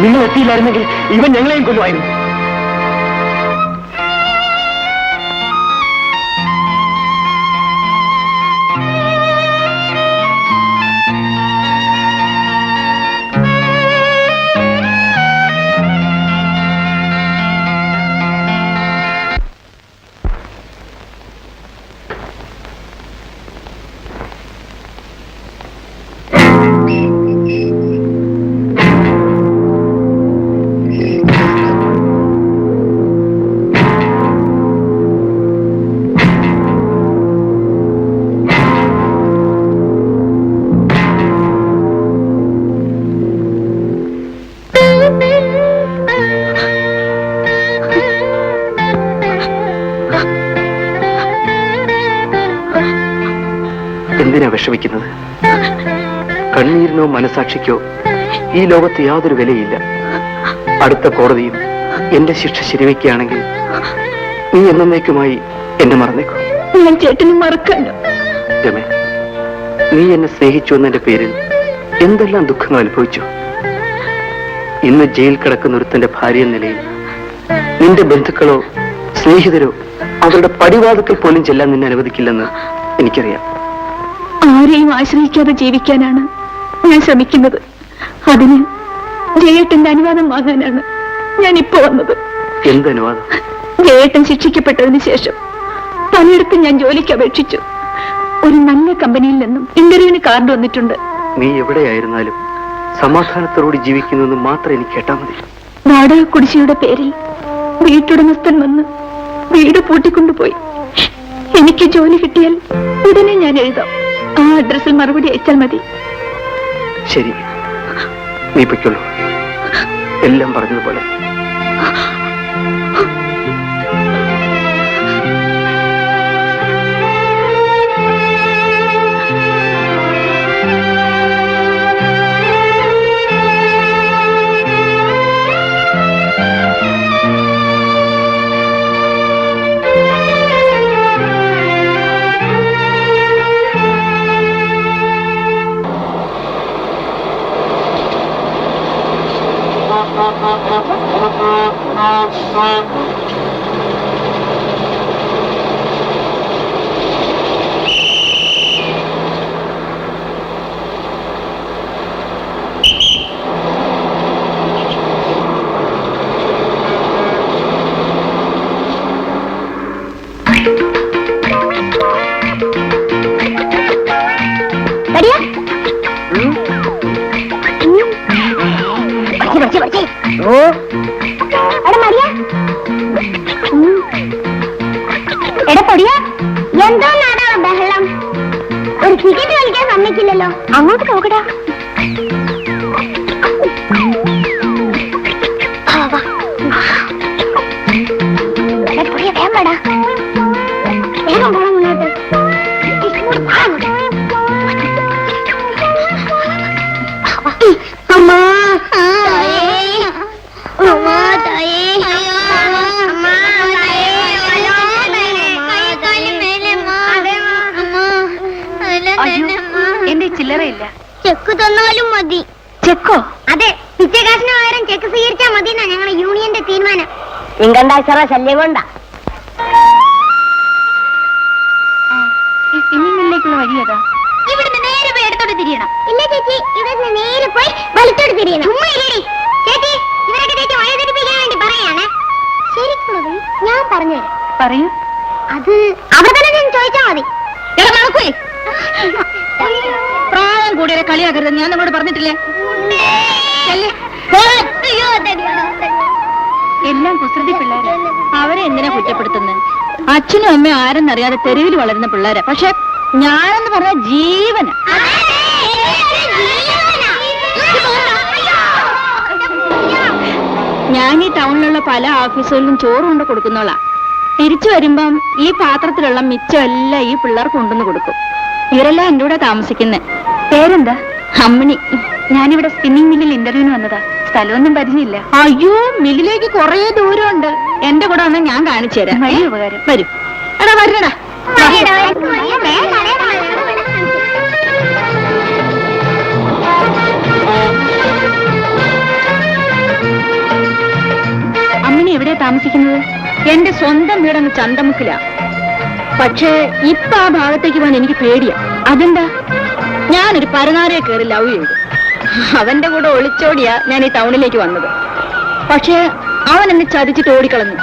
നിങ്ങൾ എത്തിയില്ലായിരുന്നെങ്കിൽ ഇവൻ ഞങ്ങളെയും കൊല്ലുമായിരുന്നു. എന്തിനാ വിഷമിക്കുന്നത്? കണ്ണീരിനോ മനസാക്ഷിക്കോ ഈ ലോകത്ത് യാതൊരു വിലയില്ല. അടുത്ത കോടതിയും എന്റെ ശിക്ഷ ശരിവയ്ക്കുകയാണെങ്കിൽ നീ എന്നേക്കുമായി എന്നെ മറന്നേക്കൂ. ഞാൻ ചേട്ടനും മറക്കാനോ? രമേ, നീ എന്നെ സ്നേഹിച്ചു എന്നതിന്റെ പേരിൽ എന്തെല്ലാം ദുഃഖങ്ങൾ അനുഭവിച്ചു. ഇന്ന് ജയിൽ കിടക്കുന്ന ഒരുത്തന്റെ ഭാര്യ എന്ന നിലയിൽ നിന്റെ ബന്ധുക്കളോ സ്നേഹിതരോ അവരുടെ പടിവാതുക്കൾ പോലും ചെല്ലാൻ നിന്നെ അനുവദിക്കില്ലെന്ന് എനിക്കറിയാം. ആരെയും ആശ്രയിക്കാതെ ജീവിക്കാനാണ് ഞാൻ ശ്രമിക്കുന്നത്. അതിന് ജയേട്ടന്റെ അനുവാദം വാങ്ങാനാണ് ഞാൻ ഇപ്പോ വന്നത്. എന്ത് അനുവാദം? ജയേട്ടൻ ശിക്ഷിക്കപ്പെട്ടതിന് ശേഷം പലയിടത്തും ഞാൻ ജോലിക്ക് അപേക്ഷിച്ചു. ഒരു നല്ല കമ്പനിയിൽ നിന്നും ഇന്റർവ്യൂവിന് കാർഡ് വന്നിട്ടുണ്ട്. നീ എവിടെയായിരുന്നാലും സമാധാനത്തോടെ ജീവിക്കുന്നുവെന്ന് മാത്രം എനിക്ക് കേട്ടാ മതി. വാടക കുടിശ്ശിയുടെ പേരിൽ വീട്ടുടമസ്ഥൻ വന്ന് വീട് പൂട്ടിക്കൊണ്ടുപോയി. എനിക്ക് ജോലി കിട്ടിയാൽ ഉടനെ ഞാൻ എഴുതാം. ആ അഡ്രസ്സിൽ മറുപടി അയച്ചാൽ മതി. ശരി, നീ പൊയ്ക്കൊള്ളൂ. എല്ലാം പറഞ്ഞതുപോലെ. എന്തോ നാടാ ബഹളം? ഒരു ക്രിക്കറ്റ് കളിക്കാൻ സമ്മതിക്കില്ലല്ലോ. അങ്ങോട്ട് നോക്കടാ. വേമ്പടാ, വേഗം പോണം മുന്നോട്ട്. അമ്മ എന്റെ ചില്ലറയില്ല. ചെക്ക് തന്നാലും മതി. ചെക്കോ? അതെ, പിച്ചക്കാശിന് പകരം ചെക്ക് സ്വീകരിച്ചാൽ മതി എന്നാ ഞങ്ങളുടെ യൂണിയന്റെ തീരുമാനം. ഇൻകണ്ടാശ്വറ ശല്യം കൊണ്ടാ. ഇന്നിലേക്കുള്ള വഴി ഏതാ? ഇവിടുന്ന് നേരെ പോയി ഇടത്തോട്ട് തിരിയണം. ഇല്ല ചേച്ചി, ഇവിടുന്ന് നേരെ പോയി വലത്തോട്ട് തിരിയണം. ചുമ്മാ ഇല്ലേ ചേച്ചി, ഇവരൊക്കെ ചേച്ചി വഴി തിരിപ്പിക്കാൻ വേണ്ടി പറയാണ്. ശരിക്കുള്ളത് ഞാൻ പറഞ്ഞുതരാം. പറയൂ. അത് അവിടെ തന്നെ ഞാൻ ചോദിച്ചാൽ മതി. പ്രായം കൂടിയ കളിയാക്കരുത്, ഞാൻ നമ്മളോട് പറഞ്ഞിട്ടില്ലേ? എല്ലാം കുസൃതി പിള്ളേരാ. അവരെ എന്തിനാ കുറ്റപ്പെടുത്തുന്നത്? അച്ഛനും അമ്മയും ആരെന്നറിയാതെ തെരുവിൽ വളരുന്ന പിള്ളേരാ. പക്ഷെ ഞാനെന്ന് പറഞ്ഞ ജീവന. ഞാൻ ഈ ടൗണിലുള്ള പല ഓഫീസുകളിലും ചോറ് കൊണ്ട് കൊടുക്കുന്നോളാ. തിരിച്ചു വരുമ്പം ഈ പാത്രത്തിലുള്ള മിച്ചം എല്ലാം ഈ പിള്ളേർ കൊണ്ടുവന്ന് കൊടുക്കും. ഇവരെല്ലാം എന്റെ കൂടെ താമസിക്കുന്നത്. പേരെന്താ? അമ്മിണി. ഞാനിവിടെ സ്പിന്നിങ് മില്ലിൽ ഇന്റർവ്യൂവിന് വന്നതാ. സ്ഥലമൊന്നും പരിചയമില്ല. അയ്യോ, മില്ലിലേക്ക് കുറേ ദൂരമുണ്ട്. എന്റെ കൂടെ വന്നാൽ ഞാൻ കാണിച്ചു തരാം. വലിയ ഉപകാരം. വരും. എടാ വരണടാ. അമ്മിണി എവിടെയാ താമസിക്കുന്നത്? എന്റെ സ്വന്തം വീടങ്ങ് ചന്തമുക്കിലാ. പക്ഷേ ഇപ്പൊ ആ ഭാഗത്തേക്ക് പോകാൻ എനിക്ക് പേടിയാ. അതെന്താ? ഞാനൊരു പരനാരയെ കയറി ലവ് ചെയ്തു. അവന്റെ കൂടെ ഒളിച്ചോടിയാ ഞാൻ ഈ ടൗണിലേക്ക് വന്നത്. പക്ഷേ അവൻ എന്നെ ചതിച്ചിട്ട് ഓടിക്കളഞ്ഞു.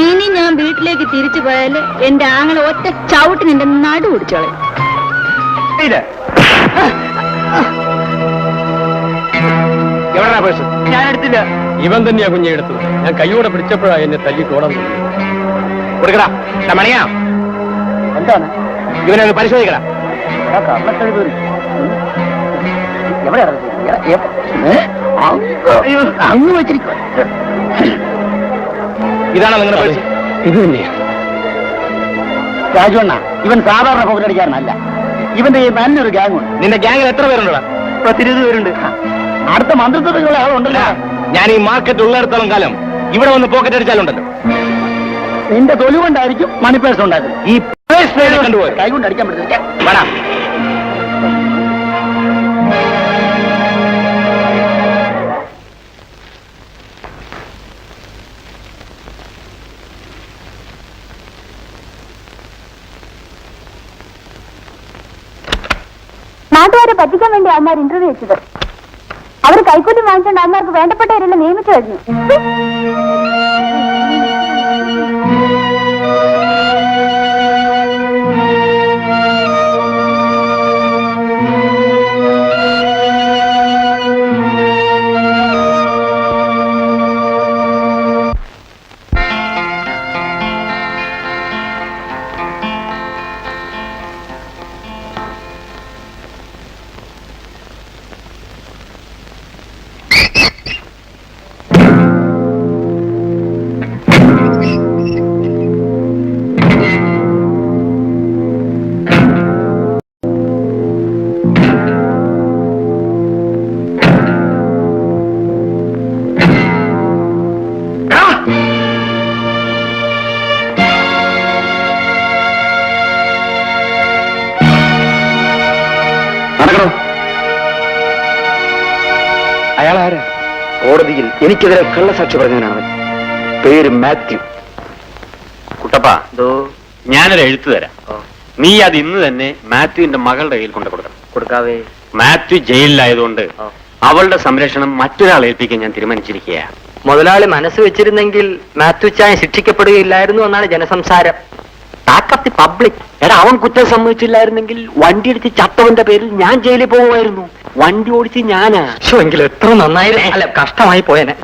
ഇനി ഞാൻ വീട്ടിലേക്ക് തിരിച്ചു പോയാൽ എന്റെ ആങ്ങളെ ഒറ്റ ചവിട്ടിന് എന്റെ നടു ഓടിച്ചോളെ. ഞാൻ എടുത്തില്ല. ഇവൻ തന്നെയാ കുഞ്ഞെ എടുത്തത്. ഞാൻ കൈയോടെ പിടിച്ചപ്പോഴാ എന്നെ തല്ലി തോടാൻ കൊടുക്കടാ. മണിയാ, എന്താണ് ഇവനെ പരിശോധിക്കടാ. അങ്ങ് വെച്ചിരിക്കുക. ഇതാണോ നിങ്ങളുടെ പൈസ? ഇത് തന്നെയാ. രാജുവണ്ണ, ഇവൻ സാധാരണ പൗരടിക്കാരനല്ല. ഇവന്റെ ഈ നല്ലൊരു ഗ്യാങ് ഉണ്ട്. നിന്റെ ഗ്യാങ്ങിൽ എത്ര പേരുണ്ടോ? 10-20 പേരുണ്ട്. അടുത്ത മന്ത്രിത്വത്തിലുള്ള ആളുണ്ടല്ലോ. ഞാൻ ഈ മാർക്കറ്റ് ഉള്ളിടത്തോളം കാലം ഇവിടെ വന്ന് പോക്കറ്റ് അടിച്ചാലുണ്ടല്ലോ. നിന്റെ തൊലി കൊണ്ടായിരിക്കും മണി പേഴ്സ് ഉണ്ടാക്കുന്നത്. ഈ പേഴ്സ് കണ്ടുപോയി കൈ കൊണ്ട് അടിക്കാൻ പറ്റില്ല. വേണം. നാട്ടുകാരെ പറ്റിക്കാൻ വേണ്ടി അവന്മാർ ഇന്റർവ്യൂ വെച്ചത്. അവർ കൈക്കൂലി വാങ്ങിച്ചുകൊണ്ട് അവന്മാർക്ക് വേണ്ടപ്പെട്ടവരെല്ലാം നിയമിച്ചു കഴിഞ്ഞു. അയാളാരാ? കോടതിയിൽ എനിക്കെതിരെ കള്ളസാക്ഷി പറഞ്ഞവനാണ്. പേര് മാത്യു. കുട്ടപ്പ, ഞാനൊരു എഴുത്തു തരാം. നീ അത് ഇന്ന് തന്നെ മാത്യുവിന്റെ മകളുടെ കയ്യിൽ കൊണ്ട് കൊടുക്കണം. കൊടുക്കാവേ. മാത്യു ജയിലിലായതുകൊണ്ട് അവളുടെ സംരക്ഷണം മറ്റൊരാൾ ഏൽപ്പിക്കാൻ ഞാൻ തീരുമാനിച്ചിരിക്കുകയാണ്. മുതലാളി മനസ്സ് വെച്ചിരുന്നെങ്കിൽ മാത്യു ചായ ശിക്ഷിക്കപ്പെടുകയില്ലായിരുന്നു എന്നാണ് ജനസംസാരം. Talk public. എടാ, അവൻ കുറ്റം സമ്മതിച്ചില്ലായിരുന്നെങ്കിൽ വണ്ടി അടിച്ച് ചത്തവന്റെ പേരിൽ ഞാൻ ജയിലിൽ പോകുമായിരുന്നു. വണ്ടി ഓടിച്ച് ഞാനാ. എങ്കിലും എത്ര നന്നായിരുന്നു. അല്ല, കഷ്ടമായി പോയനെ.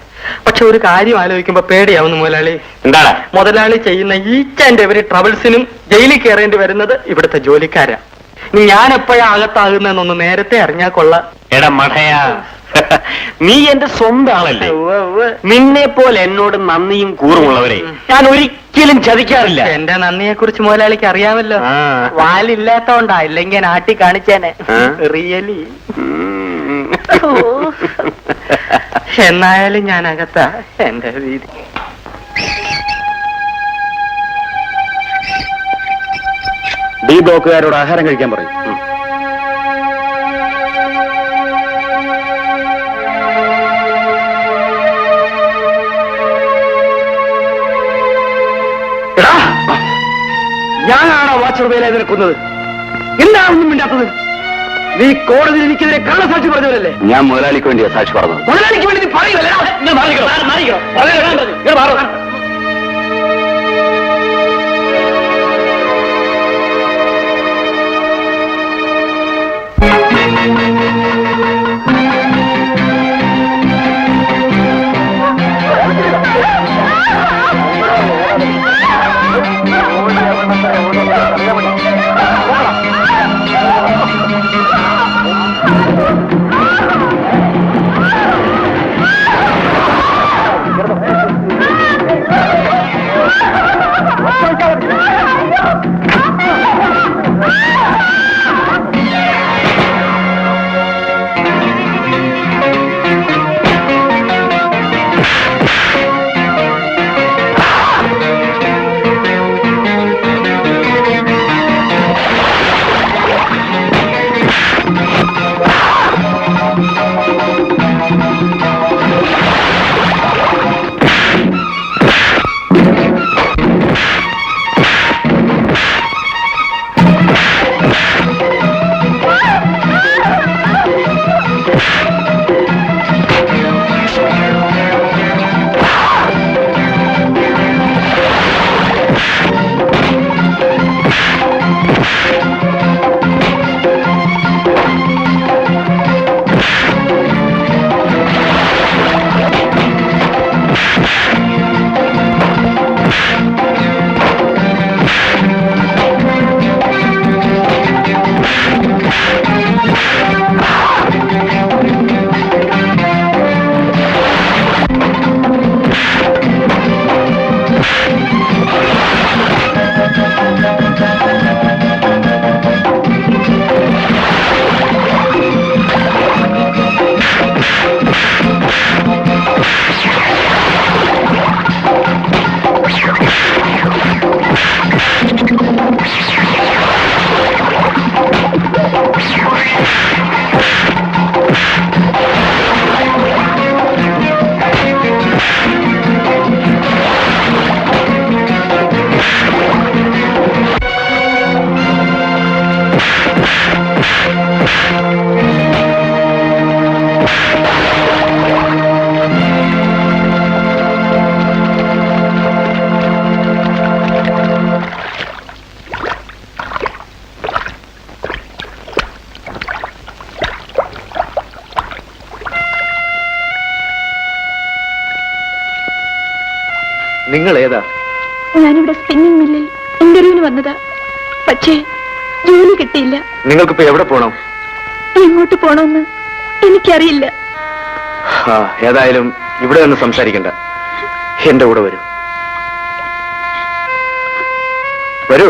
പക്ഷെ ഒരു കാര്യം ആലോചിക്കുമ്പോ പേടിയാവുന്നു മുതലാളി. എന്താണ്? മുതലാളി ചെയ്യുന്ന ഈച്ച് ആൻഡ് എവരി ട്രബിൾസിനും ജയിലിൽ കയറേണ്ടി വരുന്നത് ഇവിടുത്തെ ജോലിക്കാരാ. ഞാൻ എപ്പോഴാ അകത്താകുന്നതെന്നൊന്ന് നേരത്തെ അറിഞ്ഞാൽ കൊള്ളാം. എടാ മഠയാ, നീ എന്റെ സ്വന്തം ആളല്ലേ. നിന്നെ പോലെ എന്നോട് നന്ദിയും കൂറുമുള്ളവരെ ഞാൻ ഒരിക്കലും ചതിക്കാറില്ല. എന്റെ നന്ദിയെ കുറിച്ച് മുതലാളിക്ക് അറിയാമല്ലോ. വാലില്ലാത്തോണ്ടാ, ഇല്ലെങ്കിൽ നാട്ടി കാണിച്ചേനെ. റിയലി. എന്നായാലും ഞാൻ അകത്താ. എന്റെ വീതി. ഡി ബ്ലോക്കുകാരോട് ആഹാരം കഴിക്കാൻ പറയും. ഞാനാണോ വാച്ചർ വേല നിൽക്കുന്നത്? എന്താ ഒന്നും മിണ്ടാത്തത്? നീ കോടതിയിൽ എനിക്കെതിരെ കള്ളസാക്ഷി പറഞ്ഞവരല്ലേ? ഞാൻ മുതലാളിക്ക് വേണ്ടിയാ സാക്ഷി പറഞ്ഞത്. മുതലാളിക്ക് വേണ്ടി നീ പറയില്ലല്ലോ. ഞാനിവിടെ സ്പിന്നിംഗ് മില്ലിൽ ഇന്റർവ്യൂവിന് വന്നതാ. പക്ഷേ ജോലി കിട്ടിയില്ല. നിങ്ങൾക്കിപ്പോ എവിടെ പോണം? എങ്ങോട്ട് പോണമെന്ന് എനിക്കറിയില്ല. ഏതായാലും ഇവിടെ നിന്ന് സംസാരിക്കണ്ട, എന്റെ കൂടെ വരൂ. വരൂ.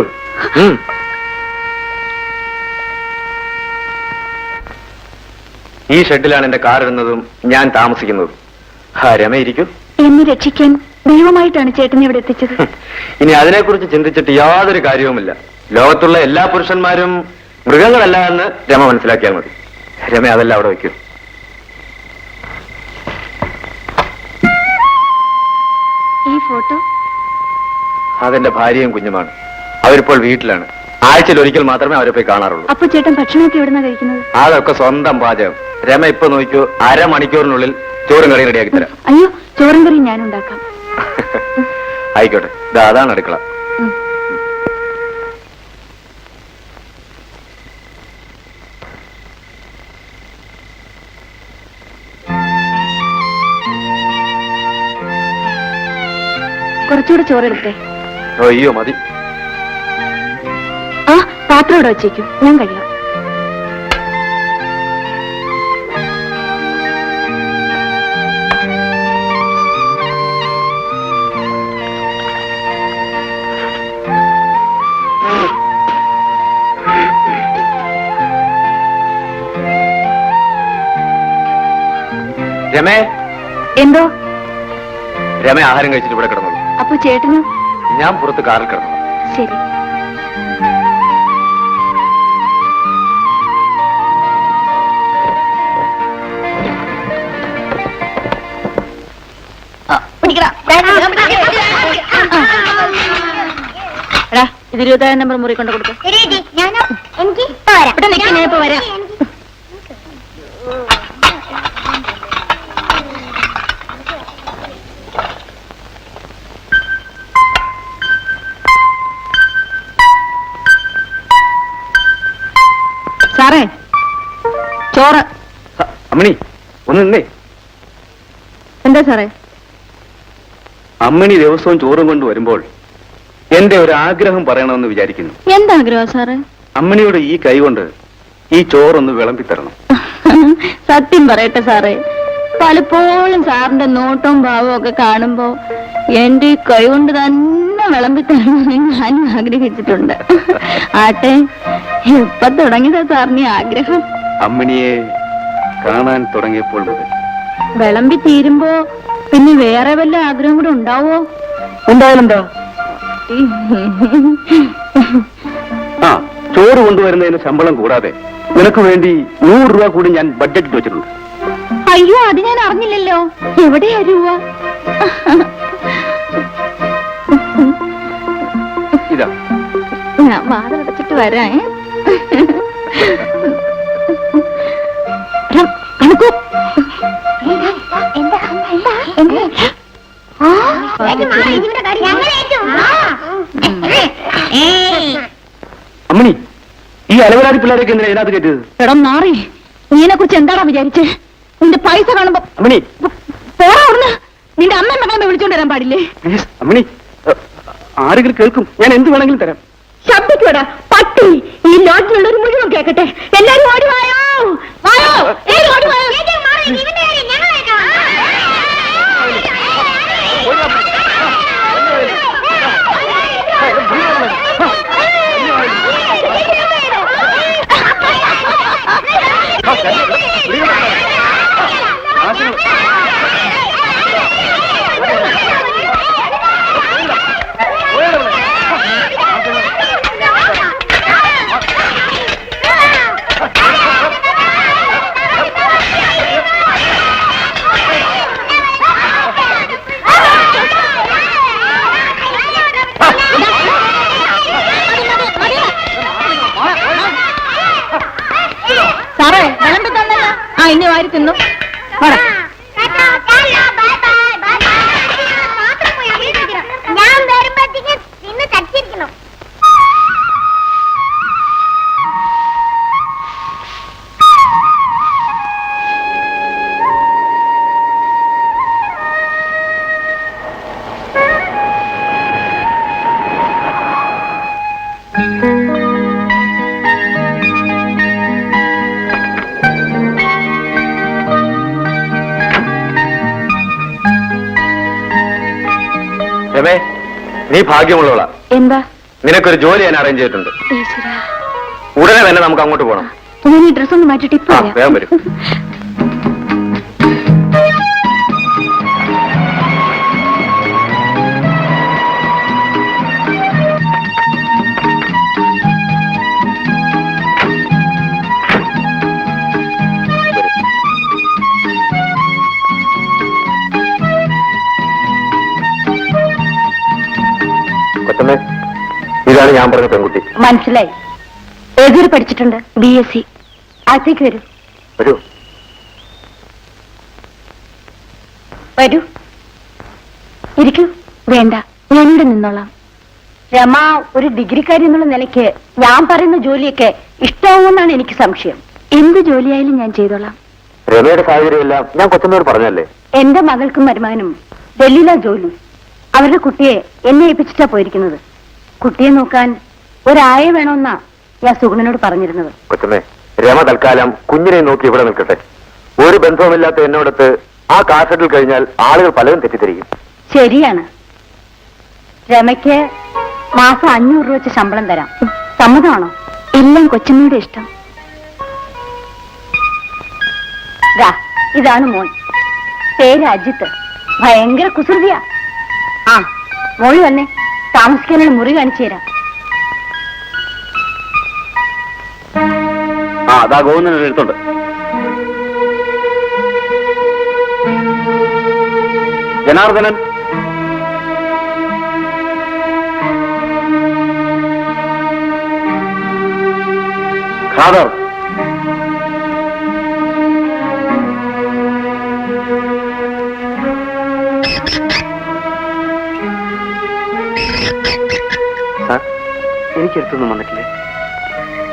ഈ ഷെഡിലാണ് എന്റെ കാർ ഇടുന്നതും ഞാൻ താമസിക്കുന്നതും. രമ ഇരിക്കൂ. എന്നെ രക്ഷിക്കാൻ ദൈവമായിട്ടാണ് ചേട്ടനെ ഇവിടെ എത്തിച്ചത്. ഇനി അതിനെക്കുറിച്ച് ചിന്തിച്ചിട്ട് യാതൊരു കാര്യവുമില്ല. ലോകത്തുള്ള എല്ലാ പുരുഷന്മാരും മൃഗങ്ങളല്ല എന്ന് രമ മനസ്സിലാക്കിയാൽ മതി. രമ അതെല്ലാം അവിടെ വയ്ക്കൂ. ഈ ഫോട്ടോ അതെന്റെ ഭാര്യയും കുഞ്ഞുമാണ്. അവരിപ്പോൾ വീട്ടിലാണ്. ആഴ്ചയിൽ ഒരിക്കൽ മാത്രമേ അവരെ പോയി കാണാറുള്ളൂ. അപ്പൊ ചേട്ടൻ ഭക്ഷണമൊക്കെ എവിടുന്നാ കഴിക്കുന്നത്? അതൊക്കെ സ്വന്തം പാചകം. രമ ഇപ്പൊ നോക്കൂ, 1/2 മണിക്കൂറിനുള്ളിൽ ചോറും കറിയും റെഡിയാക്കി തരാം. അയ്യോ, ചോറും കറിയും ഞാനുണ്ടാക്കാം. ആയിക്കോട്ടെ, അതാണ് അടുക്കള. കുറച്ചുകൂടെ ചോറെടുത്തേ. അയ്യോ മതി. ആ പാത്രം ഇവിടെ വെച്ചേക്കും, ഞാൻ കഴിയാം. രമേ. എന്തോ? രമ ആഹാരം കഴിച്ചിട്ട് ഇവിടെ കിടന്നു. അപ്പൊ ചേട്ടനോ? ഞാൻ പുറത്ത് കാറിൽ കിടന്നു. ശരി. ഇത് 20 നമ്പർ മുറി കൊണ്ട് കൊടുക്കും. എനിക്ക് ഞാൻ ഇപ്പൊ വരാം. സാറേ, ചോറ്. അമ്മണി ഒന്ന് നിന്നേ. എന്താ സാറേ? അമ്മണി ദിവസവും ചോറും കൊണ്ട് വരുമ്പോൾ എന്റെ ഒരു ആഗ്രഹം പറയണമെന്ന് വിചാരിക്കുന്നു. എന്താഗ്രഹം സാറേ? അമ്മണിയുടെ ഈ കൈ കൊണ്ട് ഈ ചോറൊന്ന് വിളമ്പിത്തരണം. സത്യം പറയട്ടെ സാറേ, പലപ്പോഴും സാറിന്റെ നോട്ടവും ഭാവവും ഒക്കെ കാണുമ്പോ എന്റെ ഈ കൈ കൊണ്ട് തന്നെ വിളമ്പിത്തരണമെന്ന് ഞാൻ ആഗ്രഹിച്ചിട്ടുണ്ട്. ആട്ടെ, എപ്പ തുടങ്ങിയതാ സാറിന് ആഗ്രഹം? അമ്മണിയെ കാണാൻ തുടങ്ങിയപ്പോൾ മുതൽ. വിളമ്പി തീരുമ്പോ പിന്നെ വേറെ വല്ല ആഗ്രഹം കൂടെ ഉണ്ടാവോ? ഉണ്ടായാലെന്താ? ആ, ചോറ് കൊണ്ടുവരുന്നതിന് ശമ്പളം കൂടാതെ നിനക്ക് വേണ്ടി 100 രൂപ കൂടി ഞാൻ ബഡ്ജറ്റ് വെച്ചിട്ടുണ്ട്. അയ്യോ, അത് ഞാൻ അറിഞ്ഞില്ലല്ലോ. എവിടെയാ രൂപ? ഇതാ. ഞാൻ വാതിലടച്ചിട്ട് വരാം. അമ്മണി, ഈ അലവലാതി പിള്ളേരൊക്കെ എന്തിനാ ഇതിനകത്ത് കയറ്റിയത്? എടാ നാറി, നീനെ കുറിച്ച് എന്താടാ വിചാരിച്ചേ? നിന്റെ പൈസ കാണുമ്പോ അമ്മണി പോടാ അവിടുന്ന്. നിന്റെ അമ്മ മകളെ വിളിച്ചോണ്ട് വരാൻ പാടില്ലേ? പ്ലീസ് അമ്മണി, ആരെങ്കിലും കേൾക്കും. ഞാൻ എന്ത് വേണമെങ്കിലും തരാം. ശബ്ദിക്കോടാ പട്ടി. ഈ ലോട്ടിലുള്ളൊരു മുഴുവൻ കേക്കട്ടെ. എല്ലാരും ഓടി വായോ, വായോ, ഓടി വായോ. സാറേ, വിളമ്പി തന്നല്ലോ. ആ, ഇനി വാരി തിന്നു. ഞാൻ വരുമ്പോഴത്തേക്ക് നിന്ന് തട്ടിയിരിക്കണം. നീ ഭാഗ്യമുള്ളവളാ. എന്താ? നിനക്കൊരു ജോലി ഞാൻ അറേഞ്ച് ചെയ്തിട്ടുണ്ട്. ഈശ്വരാ. ഉടനെ തന്നെ നമുക്ക് അങ്ങോട്ട് പോകണം. ഞാൻ ഈ ഡ്രസ് ഒന്ന് മാറ്റിട്ട് ഇപ്പൊ ആ, വരാം. വേഗം വരും. കൊച്ചമ്മേ, ഇതാണ് ഞാൻ പറഞ്ഞ പെൺകുട്ടി. മനസ്സിലായി. ഏതൊരു പഠിച്ചിട്ടുണ്ട്? BSc. അകത്തേക്ക് വരൂ. വരൂ. വരൂ. ഇരിക്കൂ. വേണ്ട, ഞാനിവിടെ നിന്നോളാം. രമ ഒരു ഡിഗ്രിക്കാരി എന്നുള്ള നിലയ്ക്ക് ഞാൻ പറയുന്ന ജോലിയൊക്കെ ഇഷ്ടമാവുമെന്നാണ് എനിക്ക് സംശയം. എന്ത് ജോലിയായാലും ഞാൻ ചെയ്തോളാം. രമയുടെ സാഹചര്യമെല്ലാം ഞാൻ കൊച്ചമ്മയോട് പറഞ്ഞല്ലേ. എന്റെ മകൾക്കും മരുമകനും ഡൽഹിയിലാ ജോലി. അവരുടെ കുട്ടിയെ എന്നെ ഏൽപ്പിച്ചിട്ടാ പോയിരിക്കുന്നത്. കുട്ടിയെ നോക്കാൻ ഒരായ വേണമെന്നാ ഞാൻ സുഗുണനോട് പറഞ്ഞിരുന്നത്. കൊച്ചമ്മേ, രമ തൽക്കാലം കുഞ്ഞിനെ നോക്കി ഇവിടെ നിൽക്കട്ടെ. ഒരു ബന്ധവുമില്ലാത്ത എന്നോടത്ത് ആ കാസറ്റിൽ കഴിഞ്ഞാൽ ആളുകൾ പലതും തെറ്റിദ്ധരിക്കും. ശരിയാണ്. രമയ്ക്ക് മാസം 500 രൂപ വെച്ച് ശമ്പളം തരാം. സമ്മതമാണോ? എല്ലാം കൊച്ചമ്മയുടെ ഇഷ്ടം. ഇതാണ് മോൻ. പേര് അജിത്ത്. ഭയങ്കര കുസൃതിയാ. ആ, മോള് തന്നെ താമസിക്കാനുള്ള മുറി കാണിച്ചു തരാം. ആ, അതാ ഗോവിന്ദൻ എടുത്തുണ്ട്. ജനാർദ്ദനൻ, ഖാദർ, എനിക്കെടുത്തൊന്നും വന്നിട്ടില്ലേ?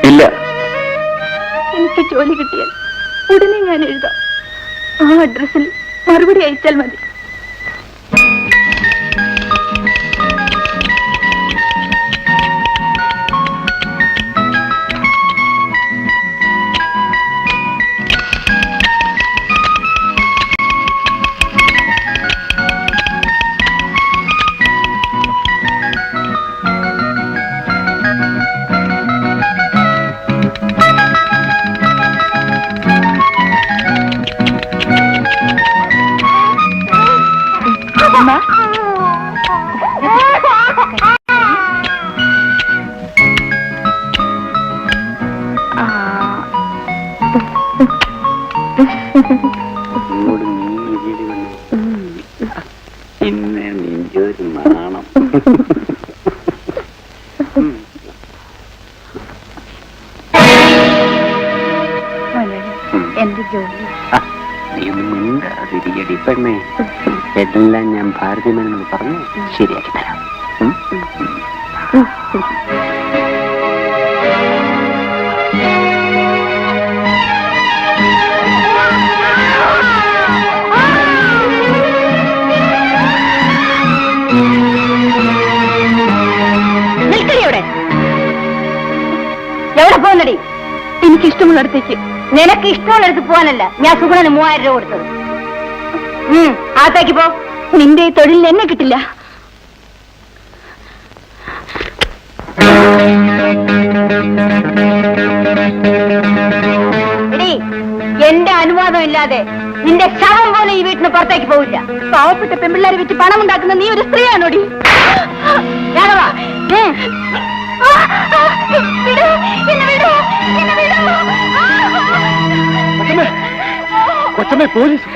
ഇല്ല. എനിക്ക് ജോലി കിട്ടിയാൽ ഉടനെ ഞാൻ എഴുതാം. ആ അഡ്രസ്സിൽ മറുപടി അയച്ചാൽ മതി. എന്റെ ജോലി പെണ്ണേ, എല്ലാം ഞാൻ ഭാരതീയമെന്ന് പറഞ്ഞ് ശരിയാക്കി തരാം. എവിടെ പോകുന്നടി? എനിക്കിഷ്ടമുള്ളിടത്തേക്ക്. നിനക്ക് ഇഷ്ടമുള്ളിടത്ത് പോകാനല്ല ഞാൻ സുഗുണന് 3000 രൂപ കൊടുത്തത്. അകത്തേക്ക് പോ. നിന്റെ ഈ തൊഴിലിൽ എന്നെ കിട്ടില്ല. എടീ, എന്റെ അനുവാദം ഇല്ലാതെ നിന്റെ ശവം പോലെ ഈ വീട്ടിന് പുറത്തേക്ക് പോവില്ല. പാവപ്പെട്ട പെൺപിള്ളേരെ വെച്ച് പണം ഉണ്ടാക്കുന്ന നീ ഒരു സ്ത്രീയാണോടി? കൊച്ചമ്മേ, പോലീസ്.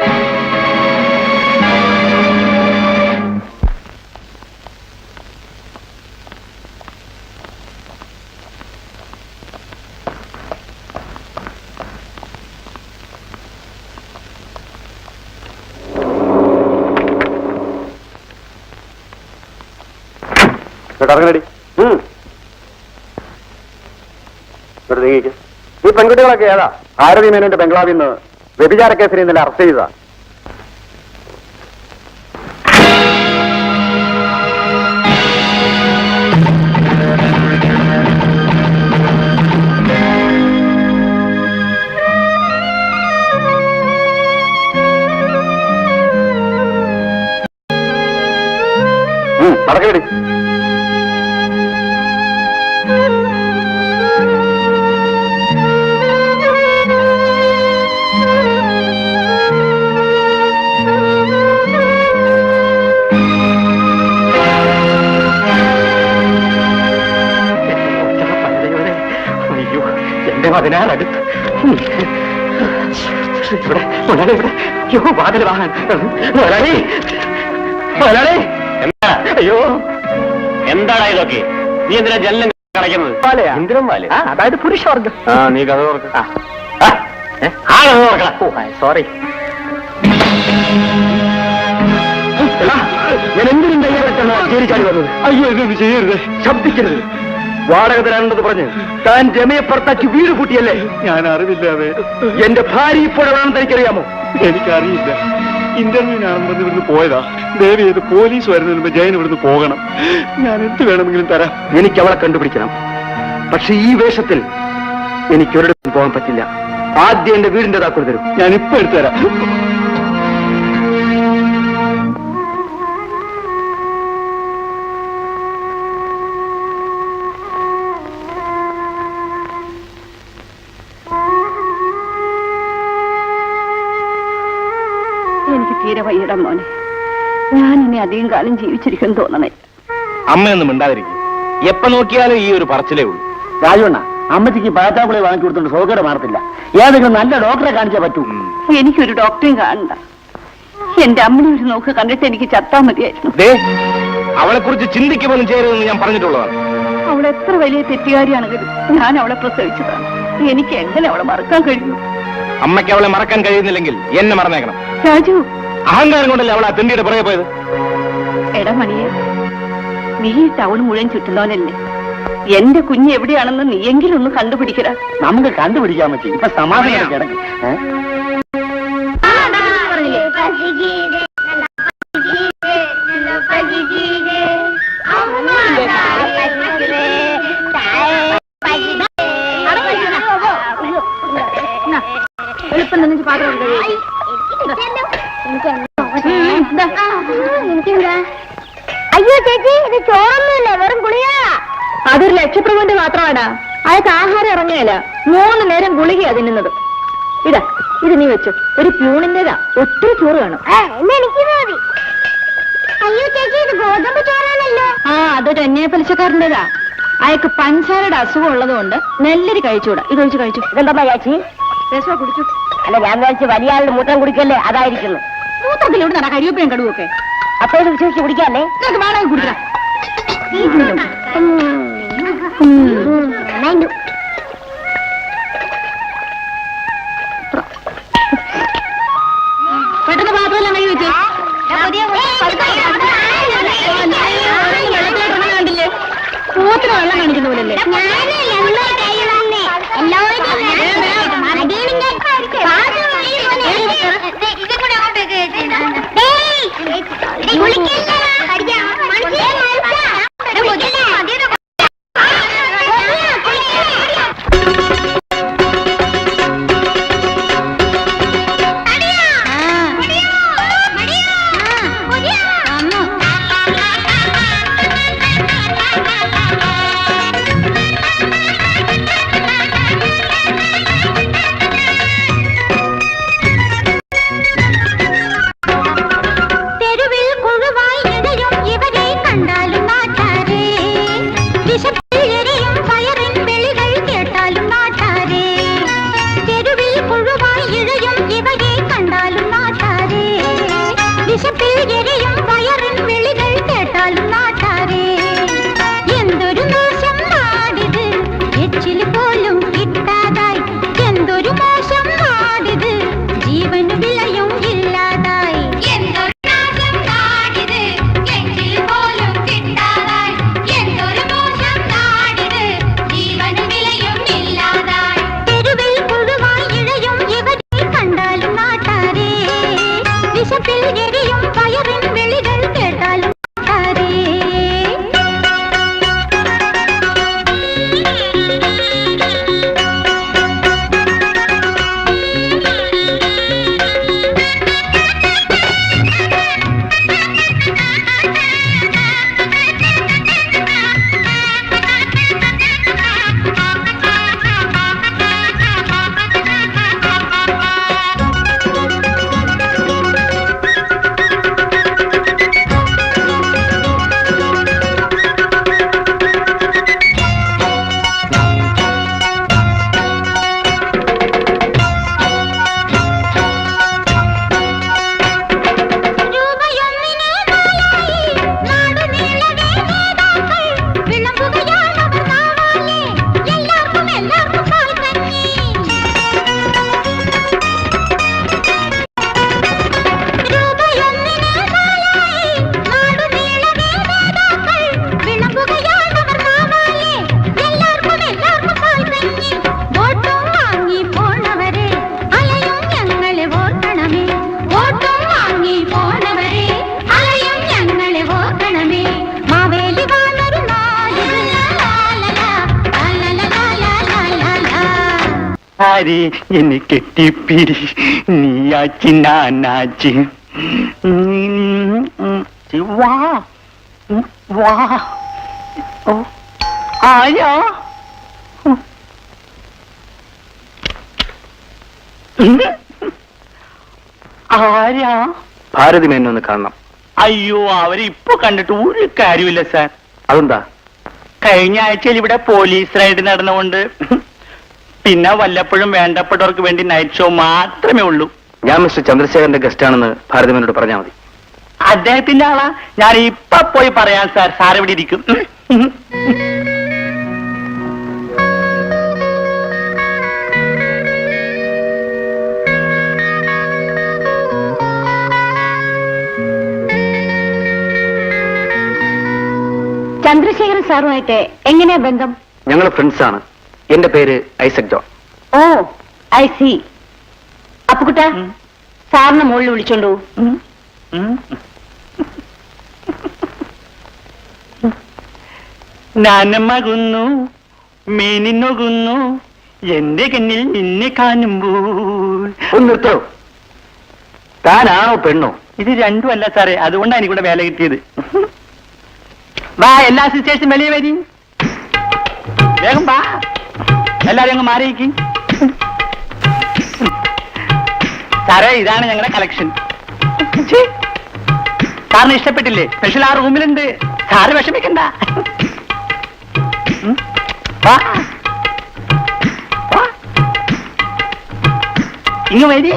ഇറങ്ങടി. ഈ പെൺകുട്ടികളൊക്കെ ഏതാ? ഭാരതി മേനോന്റെ ബംഗ്ലാവിൽ നിന്ന് വ്യഭിചാര കേസിൽ ഇന്നലെ അറസ്റ്റ് ചെയ്തതാ. നടക്കടി. എന്റെ 16 ഇവിടെ മുതലാളി ഇവിടെ അയ്യോ വാതിൽ വാങ്ങാൻ മുതലാളി മുതലാളി എന്താ അയ്യോ എന്താടാ ഇതൊക്കെ? നീ എന്തിനാ ജനലും കളയ്ക്കുന്നത്? പാലയാ എന്തിനും പാല്? അതായത് പുരുഷവർഗം ആ നീ കഥ തുറക്ക. സോറി ഞാൻ എന്തിനും തയ്യാറെട്ടാണ് ചേരിച്ചാടി വന്നത്. അയ്യോ ഇതൊന്നും ചെയ്യരുത്. ശബ്ദിക്കരുത്. വാടക തരാനുള്ളത് പറഞ്ഞ് താൻ രമയെ പുറത്താക്കി വീട് കൂട്ടിയല്ലേ? ഞാൻ അറിവില്ലാതെ. എന്റെ ഭാര്യ ഇപ്പോഴാണെന്ന് തനിക്കറിയാമോ? എനിക്കറിയില്ല. ഇന്റർവ്യൂവിനാണെന്ന് പറഞ്ഞ് ഇവിടുന്ന് പോയതാ. ദേവി ചെയ്ത് പോലീസ് വരുന്നതിന് മുമ്പ് ജയൻ ഇവിടുന്ന് പോകണം. ഞാൻ എന്ത് വേണമെങ്കിലും തരാം. എനിക്ക് അവളെ കണ്ടുപിടിക്കണം. പക്ഷെ ഈ വേഷത്തിൽ എനിക്ക് ഒരിടത്തും പോകാൻ പറ്റില്ല. ആദ്യം എന്റെ വീടിന്റെ താക്കോൽ തരും. ഞാൻ ഇപ്പൊ എടുത്തു തരാം. എനിക്ക് തീരെ വയ്യട മോനെ. ഞാൻ ഇനി അധികം കാലം ജീവിച്ചിരിക്കും തോന്നണേ. അമ്മയൊന്നും മിണ്ടാതിരിക്കും. എപ്പോ നോക്കിയാലും ഈ ഒരു പറച്ചിലേ ഉള്ളൂ. രാജുണ്ണ, അമ്മച്ചിക്ക് പാറ്റാക്കുളി വാങ്ങി കൊടുത്തോണ്ട് സോക്കേട് മാറത്തില്ല. ഏതെങ്കിലും നല്ല ഡോക്ടറെ കാണിച്ചേ പറ്റൂ. എനിക്കൊരു ഡോക്ടറെയും കാണണ്ട. എന്റെ അമ്മനെ ഒരു നോക്ക് കണ്ടിട്ട് എനിക്ക് ചത്താ മതിയായിരുന്നു. അവളെ കുറിച്ച് ചിന്തിക്കുമ്പോഴും ചെയ്യരുതെന്ന് ഞാൻ പറഞ്ഞിട്ടുള്ളതാണ്. അവൾ എത്ര വലിയ തെറ്റുകാരിയാണെങ്കിലും ഞാൻ അവളെ പ്രസവിച്ചതാണ്. എനിക്ക് എങ്ങനെ അവളെ മറക്കാൻ കഴിയും? അമ്മയ്ക്ക് അവളെ മറക്കാൻ കഴിയുന്നില്ലെങ്കിൽ എന്നെ മറന്നേക്കണം. രാജു, അഹങ്കാരം കൊണ്ടല്ലേ അവൾ ആ തിണ്ടിയുടെ പുറകെ പോയത്. എടമണിയെ, നീ ടൗൺ മുഴുവൻ ചുറ്റുന്നവനല്ലേ? എന്റെ കുഞ്ഞ് എവിടെയാണെന്ന് നീയെങ്കിലും ഒന്ന് കണ്ടുപിടിക്കരാ. നമുക്ക് കണ്ടുപിടിക്കാൻ പറ്റും. ഇപ്പൊ സമാധാനം കിടക്കും. എളുപ്പം നിന്ന് പാത്രം അയ്യോ ചേച്ചി, ഇത് ചോറൊന്നുമില്ല, വെറും ഗുളിക. അതൊരു ലക്ഷപ്രഭുവിന്റെ മാത്രമാണ്. അയാൾക്ക് ആഹാരം ഇറങ്ങുകയില്ല. 3 നേരം ഗുളികയാ തിന്നുന്നത്. ഇതാ, ഇത് നീ വെച്ചു. ഒരു പ്യൂണിന്റേതാ. ഒത്തിരി ചോറ് വേണം. എന്നാ എനിക്ക് മതി. അയ്യോ ചേച്ചി, ഇത് ഗോതമ്പ് ചോറാണല്ലോ. ആ, അതൊരു അന്യായ പലിശക്കാരൻ്റെതാ. അയാൾക്ക് പഞ്ചസാരയുടെ അസുഖം ഉള്ളതുകൊണ്ട് നെല്ലരി കഴിച്ചുകൂടാ. ഇതൊഴിച്ച് കഴിച്ചു. ഇതെന്താ ചേച്ചി? രസോ കുടിച്ചു. അല്ല, ഞാൻ വിചാരിച്ചു വലിയ ആളുടെ മൂത്രം കുടിക്കല്ലേ, അതായിരിക്കുന്നു. മൂത്രത്തിലൂടെ നട കരിവേപ്പയും കടുവൊക്കെ അപ്പൊ ഇത് വിശ്വസിച്ച് കുടിക്കാല്ലേ? നിനക്ക് വേണമെങ്കിൽ കുടിക്കാം. പെട്ടെന്ന് പാത്രമെല്ലാം കൈ വെച്ച്. കണ്ടില്ലേ, മൂത്രം വെള്ളം കാണിക്കുന്ന പോലല്ലേ? ഭാര്യ എന്നെ കെട്ടിപ്പിടി നീയാച്ചി നാനാച്ചി വാ വാ ഓ ആയാ ആരാ? ഭാരതി മേനൊന്ന് കാണണം. അയ്യോ അവരെ ഇപ്പൊ കണ്ടിട്ട് ഒരു കാര്യമില്ല സാർ. അതെന്താ? കഴിഞ്ഞ ആഴ്ചയിൽ ഇവിടെ പോലീസ് റൈഡ് നടന്നുകൊണ്ട് പിന്നെ വല്ലപ്പോഴും വേണ്ടപ്പെട്ടവർക്ക് വേണ്ടി നൈറ്റ് ഷോ മാത്രമേ ഉള്ളൂ. ഞാൻ മിസ്റ്റർ ചന്ദ്രശേഖരന്റെ ഗസ്റ്റ് ആണെന്ന് ഭാരതി മേനോട് പറഞ്ഞാൽ മതി. അദ്ദേഹത്തിന്റെ ആളാ? ഞാൻ ഇപ്പൊ പോയി പറയാം സാർ. സാർ ഇവിടെ ഇരിക്കും. ചന്ദ്രശേഖരൻ സാറുമായിട്ട് എങ്ങനെയാ ബന്ധം? ഞങ്ങൾ ഫ്രണ്ട്സ് ആണ്. എന്റെ പേര് Isaac John. Oh I see. അപ്പുകുട്ട സാറിനെ മുകളിൽ വിളിച്ചോണ്ടു. നാനമകുന്നു മേനിന്നൊകുന്നു എന്റെ കണ്ണിൽ നിന്നെ കാണുമ്പോൾ. ഒന്ന് നിർത്തോ? താനാണോ പെണ്ണോ? ഇത് രണ്ടുമല്ല സാറേ, അതുകൊണ്ടാണ് എനിക്കൂടെ വേല കിട്ടിയത്. വാ, എല്ലാ സിസ്റ്റേഴ്സും വെളിയെ വരി. വേഗം വാ, എല്ലാരും അങ്ങ് മാറിയിക്ക്. സാറേ ഇതാണ് ഞങ്ങളുടെ കളക്ഷൻ. സാറിന് ഇഷ്ടപ്പെട്ടില്ലേ? സ്പെഷ്യൽ ആ റൂമിലുണ്ട്, സാറ് വിഷമിക്കണ്ട. വാ വാ, ഇങ്ങ് വരി.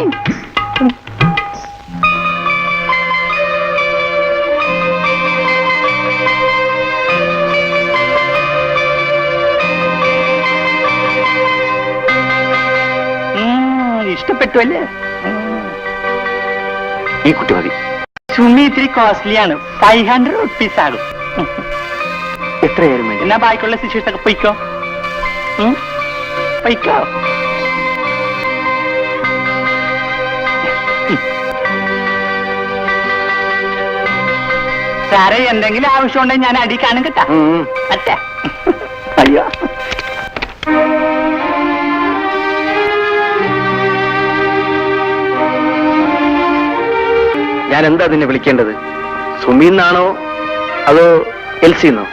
ഇഷ്ടപ്പെട്ടു അല്ലേ? ഈ കുട്ടി മതി. സുമി ഇത്തിരി കോസ്റ്റ്ലിയാണ്, 500 rupees ആകും. എത്രയായാലും വേണ്ടി. എന്നാ ബാക്കിയുള്ള സിസ്റ്റേഴ്സ് ഒക്കെ പൊയ്ക്കോ. പൊയ്ക്കോ. സാറേ എന്തെങ്കിലും ആവശ്യമുണ്ടെങ്കിൽ ഞാൻ അടി കാണും കേട്ടാ. അച്ഛാ അയ്യോ. ഞാൻ എന്താ നിന്നെ വിളിക്കേണ്ടത്? സുമീന്നാണോ അതോ എൽസിന്നോ?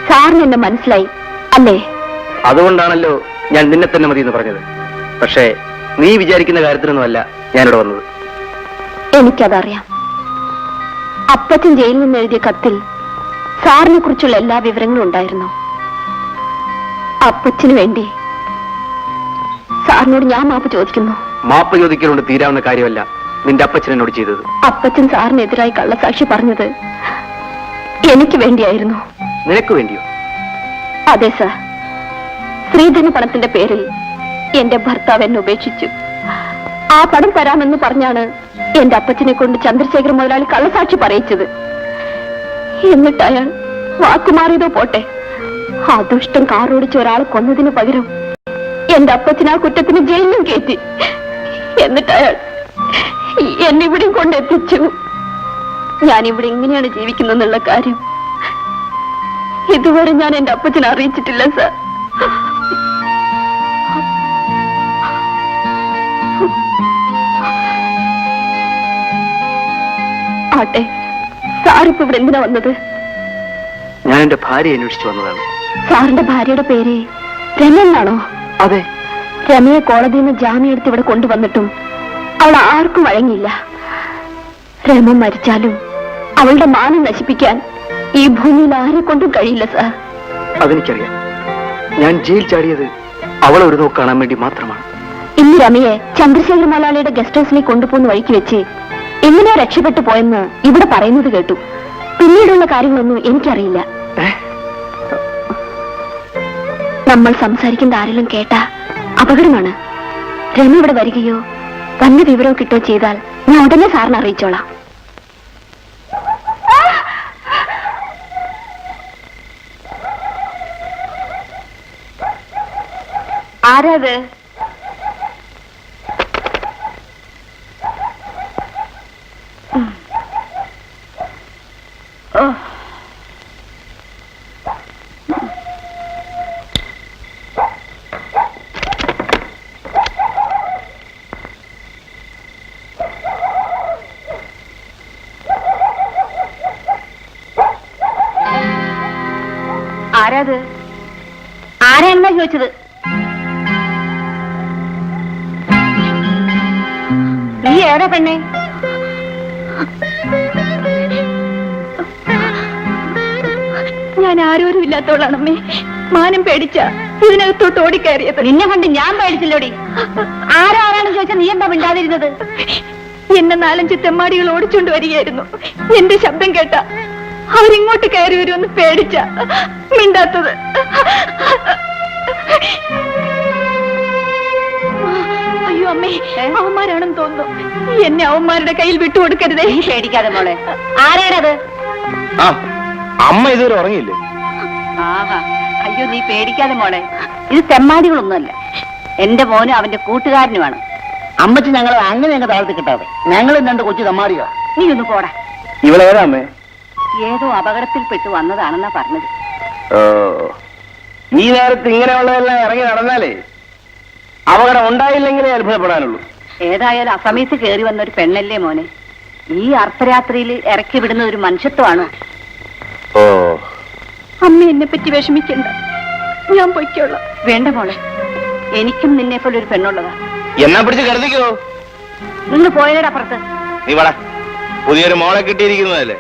സാറിന് എന്നെ മനസ്സിലായി അല്ലേ? അതുകൊണ്ടാണല്ലോ ഞാൻ നിന്നെ തന്നെ മതി എന്ന് പറഞ്ഞത്. പക്ഷേ നീ വിചാരിക്കുന്ന കാര്യത്തിനൊന്നുമല്ല ഞാനിവിടെ വന്നത്. എനിക്കതറിയാം. അപ്പച്ചൻ ജയിലിൽ നിന്ന് എഴുതിയ കത്തിൽ സാറിനെ കുറിച്ചുള്ള എല്ലാ വിവരങ്ങളും ഉണ്ടായിരുന്നു. അപ്പച്ചന് വേണ്ടി സാറിനോട് ഞാൻ മാപ്പ് ചോദിക്കുന്നു. മാപ്പ് ചോദിക്കലുകൊണ്ട് തീരാവുന്ന കാര്യമല്ല നിന്റെ അപ്പച്ചൻ എന്നോട് ചെയ്തത്. അപ്പച്ചൻ സാറിനെതിരായി കള്ളസാക്ഷി പറഞ്ഞത് എനിക്ക് വേണ്ടിയായിരുന്നു. നിനക്ക് വേണ്ടിയോ? അതെ സാർ. സ്ത്രീധന പണത്തിന്റെ പേരിൽ എന്റെ ഭർത്താവ് എന്നെ ഉപേക്ഷിച്ചു. ആ പണം തരാമെന്ന് പറഞ്ഞാണ് എന്റെ അപ്പച്ചനെ കൊണ്ട് ചന്ദ്രശേഖര മുതലാളി കള്ളസാക്ഷി പറയിച്ചത്. എന്നിട്ട് അയാൾ വാക്കുമാറിയതോ പോട്ടെ, ആ ദുഷ്ടം കാറോടിച്ച് ഒരാളെ കൊന്നതിന് പകരം എന്റെ അപ്പച്ചൻ ആ കുറ്റത്തിന് ജയിലിലും കയറ്റി. എന്നിട്ട് അയാൾ എന്നെ ഇവിടെയും കൊണ്ടെത്തിച്ചു. ഞാനിവിടെ ഇങ്ങനെയാണ് ജീവിക്കുന്നെന്നുള്ള കാര്യം ഇതുവരെ ഞാൻ എന്റെ അപ്പച്ചനെ അറിയിച്ചിട്ടില്ല സാർ. ആട്ടെ, സാറിപ്പോ ഇവിടെ എന്തിനാ വന്നത്? ഞാൻ എന്റെ ഭാര്യയെ അന്വേഷിച്ചു വന്നതാണ്. സാറിന്റെ ഭാര്യയുടെ പേര് രമ എന്നാണോ? അതെ. രമയെ കോടതിയിൽ നിന്ന് ജാമ്യം എടുത്ത് ഇവിടെ കൊണ്ടുവന്നിട്ടും അവൾ ആർക്കും വഴങ്ങിയില്ല. രമ മരിച്ചാലും അവളുടെ മാനം നശിപ്പിക്കാൻ ഈ ഭൂമിയിൽ ആരെ കൊണ്ടും കഴിയില്ല സാർ. അതെനിക്കറിയാം. ഞാൻ ജയിൽ ചാടിയത് അവളെ ഒരു നോക്ക് കാണാൻ വേണ്ടി മാത്രമാണ്. ഇന്ന് രമയെ ചന്ദ്രശേഖര മുതലാളിയുടെ ഗസ്റ്റ് ഹൗസിലേക്ക് കൊണ്ടുപോകുന്ന വഴിക്ക് വെച്ച് എങ്ങനെയോ രക്ഷപ്പെട്ടു പോയെന്ന് ഇവിടെ പറയുന്നത് കേട്ടു. പിന്നീടുള്ള കാര്യങ്ങളൊന്നും എനിക്കറിയില്ല. നമ്മൾ സംസാരിക്കുന്ന ആരെങ്കിലും കേട്ടാ അപകടമാണ്. രമ ഇവിടെ വരികയോ വന്ന വിവരവും കിട്ടുകയോ ചെയ്താൽ ഞാൻ ഉടനെ സാറിനെ അറിയിച്ചോളാം. ആരാത്? ആരാത്? ആരാണെന്നാ ചോദിച്ചത്? നീ ഏതാ പെണ്ണെ? ഞാൻ ആരോരും ഇല്ലാത്തോളാണമ്മേ. മാനം പേടിച്ച ഇതിനകത്തോട്ട് ഓടിക്കയറിയത്. നിന്നെ കണ്ട് ഞാൻ പേടിച്ചില്ലോടി. ആരാണെന്ന് ചോദിച്ചാൽ നീ എന്താ മിണ്ടാതിരുന്നത്? എന്നെ 4-5 തെമ്മാടികൾ ഓടിച്ചോണ്ട് വരികയായിരുന്നു. എന്റെ ശബ്ദം കേട്ട അവരിങ്ങോട്ട് കയറി വരുമെന്ന് പേടിച്ച മിണ്ടാത്തത്. അയ്യോ അമ്മേ, അവന്മാരാണെന്ന് തോന്നുന്നു. എന്നെ അവന്മാരുടെ കയ്യിൽ വിട്ടുകൊടുക്കരുതേ. പേടിക്കാതെ മോളെ. ആരാണത്? അമ്മ ഇതുവരെ ഉറങ്ങിയില്ലേ? ആഹാ, അയ്യോ നീ പേടിക്കാതെ മോളെ. ഇത് തെമ്മാടികളൊന്നുമല്ല. എന്റെ മോനും അവന്റെ കൂട്ടുകാരനുമാണ്. അമ്മച്ചി ഞങ്ങൾ അങ്ങനെ അങ്ങ് താഴ്ത്തി കിട്ടാതെ. ഞങ്ങളും 2 കൊച്ചു തമ്മാടിയോ. നീ ഒന്ന് പോടാ. ഇവളേതാ അമ്മേ? ഏതോ അപകടത്തിൽപ്പെട്ടു വന്നതാണെന്നാ പറഞ്ഞത്. ഈ നേരത്ത് ഇങ്ങനെയുള്ളതെല്ലാം ഇറങ്ങി നടന്നാലേ അപകടം ഉണ്ടായില്ലെങ്കിലേ അത്ഭുതപ്പെടാനുള്ളൂ. ഏതായാലും അസമയത്ത് കയറി വന്ന ഒരു പെണ്ണല്ലേ മോനെ. ഈ അർദ്ധരാത്രിയിൽ ഇറക്കി വിടുന്ന ഒരു മനുഷ്യത്വമാണോ? അമ്മ എന്നെ പറ്റി വിഷമിക്കണ്ട, ഞാൻ പൊയ്ക്കോളാം. വേണ്ട മോളെ, എനിക്കും നിന്നെ പോലെ ഒരു പെണ്ണുള്ളതാ. എന്നാ പിടിച്ച് കരുതിക്കോ. നിങ്ങൾ പോയയുടെ അപ്പുറത്ത്. നീ വള, പുതിയൊരു മോളെ കിട്ടിയിരിക്കുന്നതല്ലേ.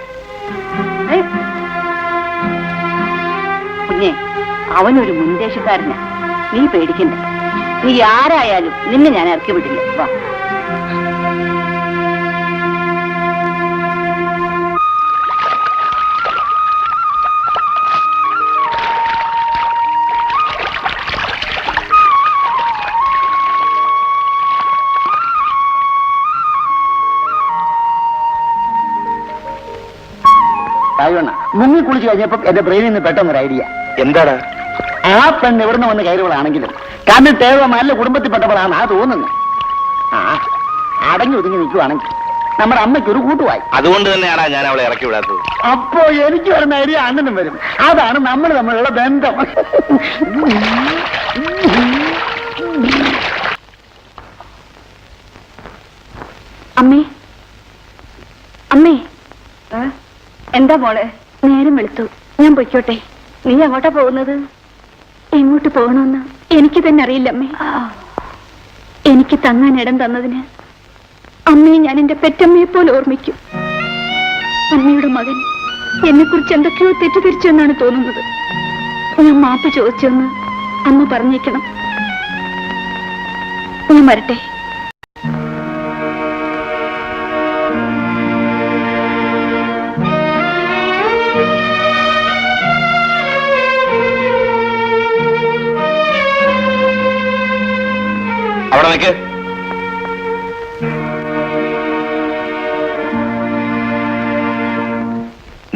കുഞ്ഞെ, അവനൊരു മുൻദേശക്കാരനാ. നീ പേടിക്കണ്ട. നീ ആരായാലും നിന്നെ ഞാൻ ഇറക്കി വിടില്ല. വാ. മുങ്ങി കുളിച്ച് കഴിഞ്ഞപ്പോ എന്റെ ബ്രെയിനിൽ നിന്ന് പെട്ടെന്നൊരു ഐഡിയ. എന്താടാ? ആ പെണ്ണ് എവിടുന്ന് വന്ന് കയറുകളാണെങ്കിലും കണ്ണിൽ നല്ല കുടുംബത്തിൽപ്പെട്ടവളാണ് ആ തോന്നുന്നത്. അടങ്ങി ഒതുങ്ങി നിൽക്കുവാണെങ്കിൽ നമ്മുടെ അമ്മയ്ക്ക് ഒരു കൂട്ടുവായി. അതുകൊണ്ട് തന്നെയാണാ ഞാൻ അവളെ ഇറക്കി വിടാത്തത്. അപ്പോ എനിക്ക് വരുന്ന ഐഡിയ അണ്ണനും വരും. അതാണ് നമ്മൾ തമ്മിലുള്ള ബന്ധം. അമ്മേ, അമ്മേ. എന്താ മോളെ? നേരം വെളുത്തു, ഞാൻ പൊയ്ക്കോട്ടെ. നീ എങ്ങോട്ടാ പോകുന്നത്? എങ്ങോട്ട് പോകണമെന്ന് എനിക്ക് തന്നെ അറിയില്ല അമ്മേ. എനിക്ക് തങ്ങാൻ ഇടം തന്നതിന് അമ്മയെ ഞാൻ എന്റെ പെറ്റമ്മയെ പോലെ ഓർമ്മിക്കും. അമ്മയുടെ മകൻ എന്നെ കുറിച്ച് എന്തൊക്കെയോ തെറ്റിദ്ധരിച്ചു എന്നാണ് തോന്നുന്നത്. ഞാൻ മാപ്പ് ചോദിച്ചെന്ന് അമ്മ പറഞ്ഞേക്കണം. ഞാൻ വരട്ടെ. അവിടെ നിൽക്ക്.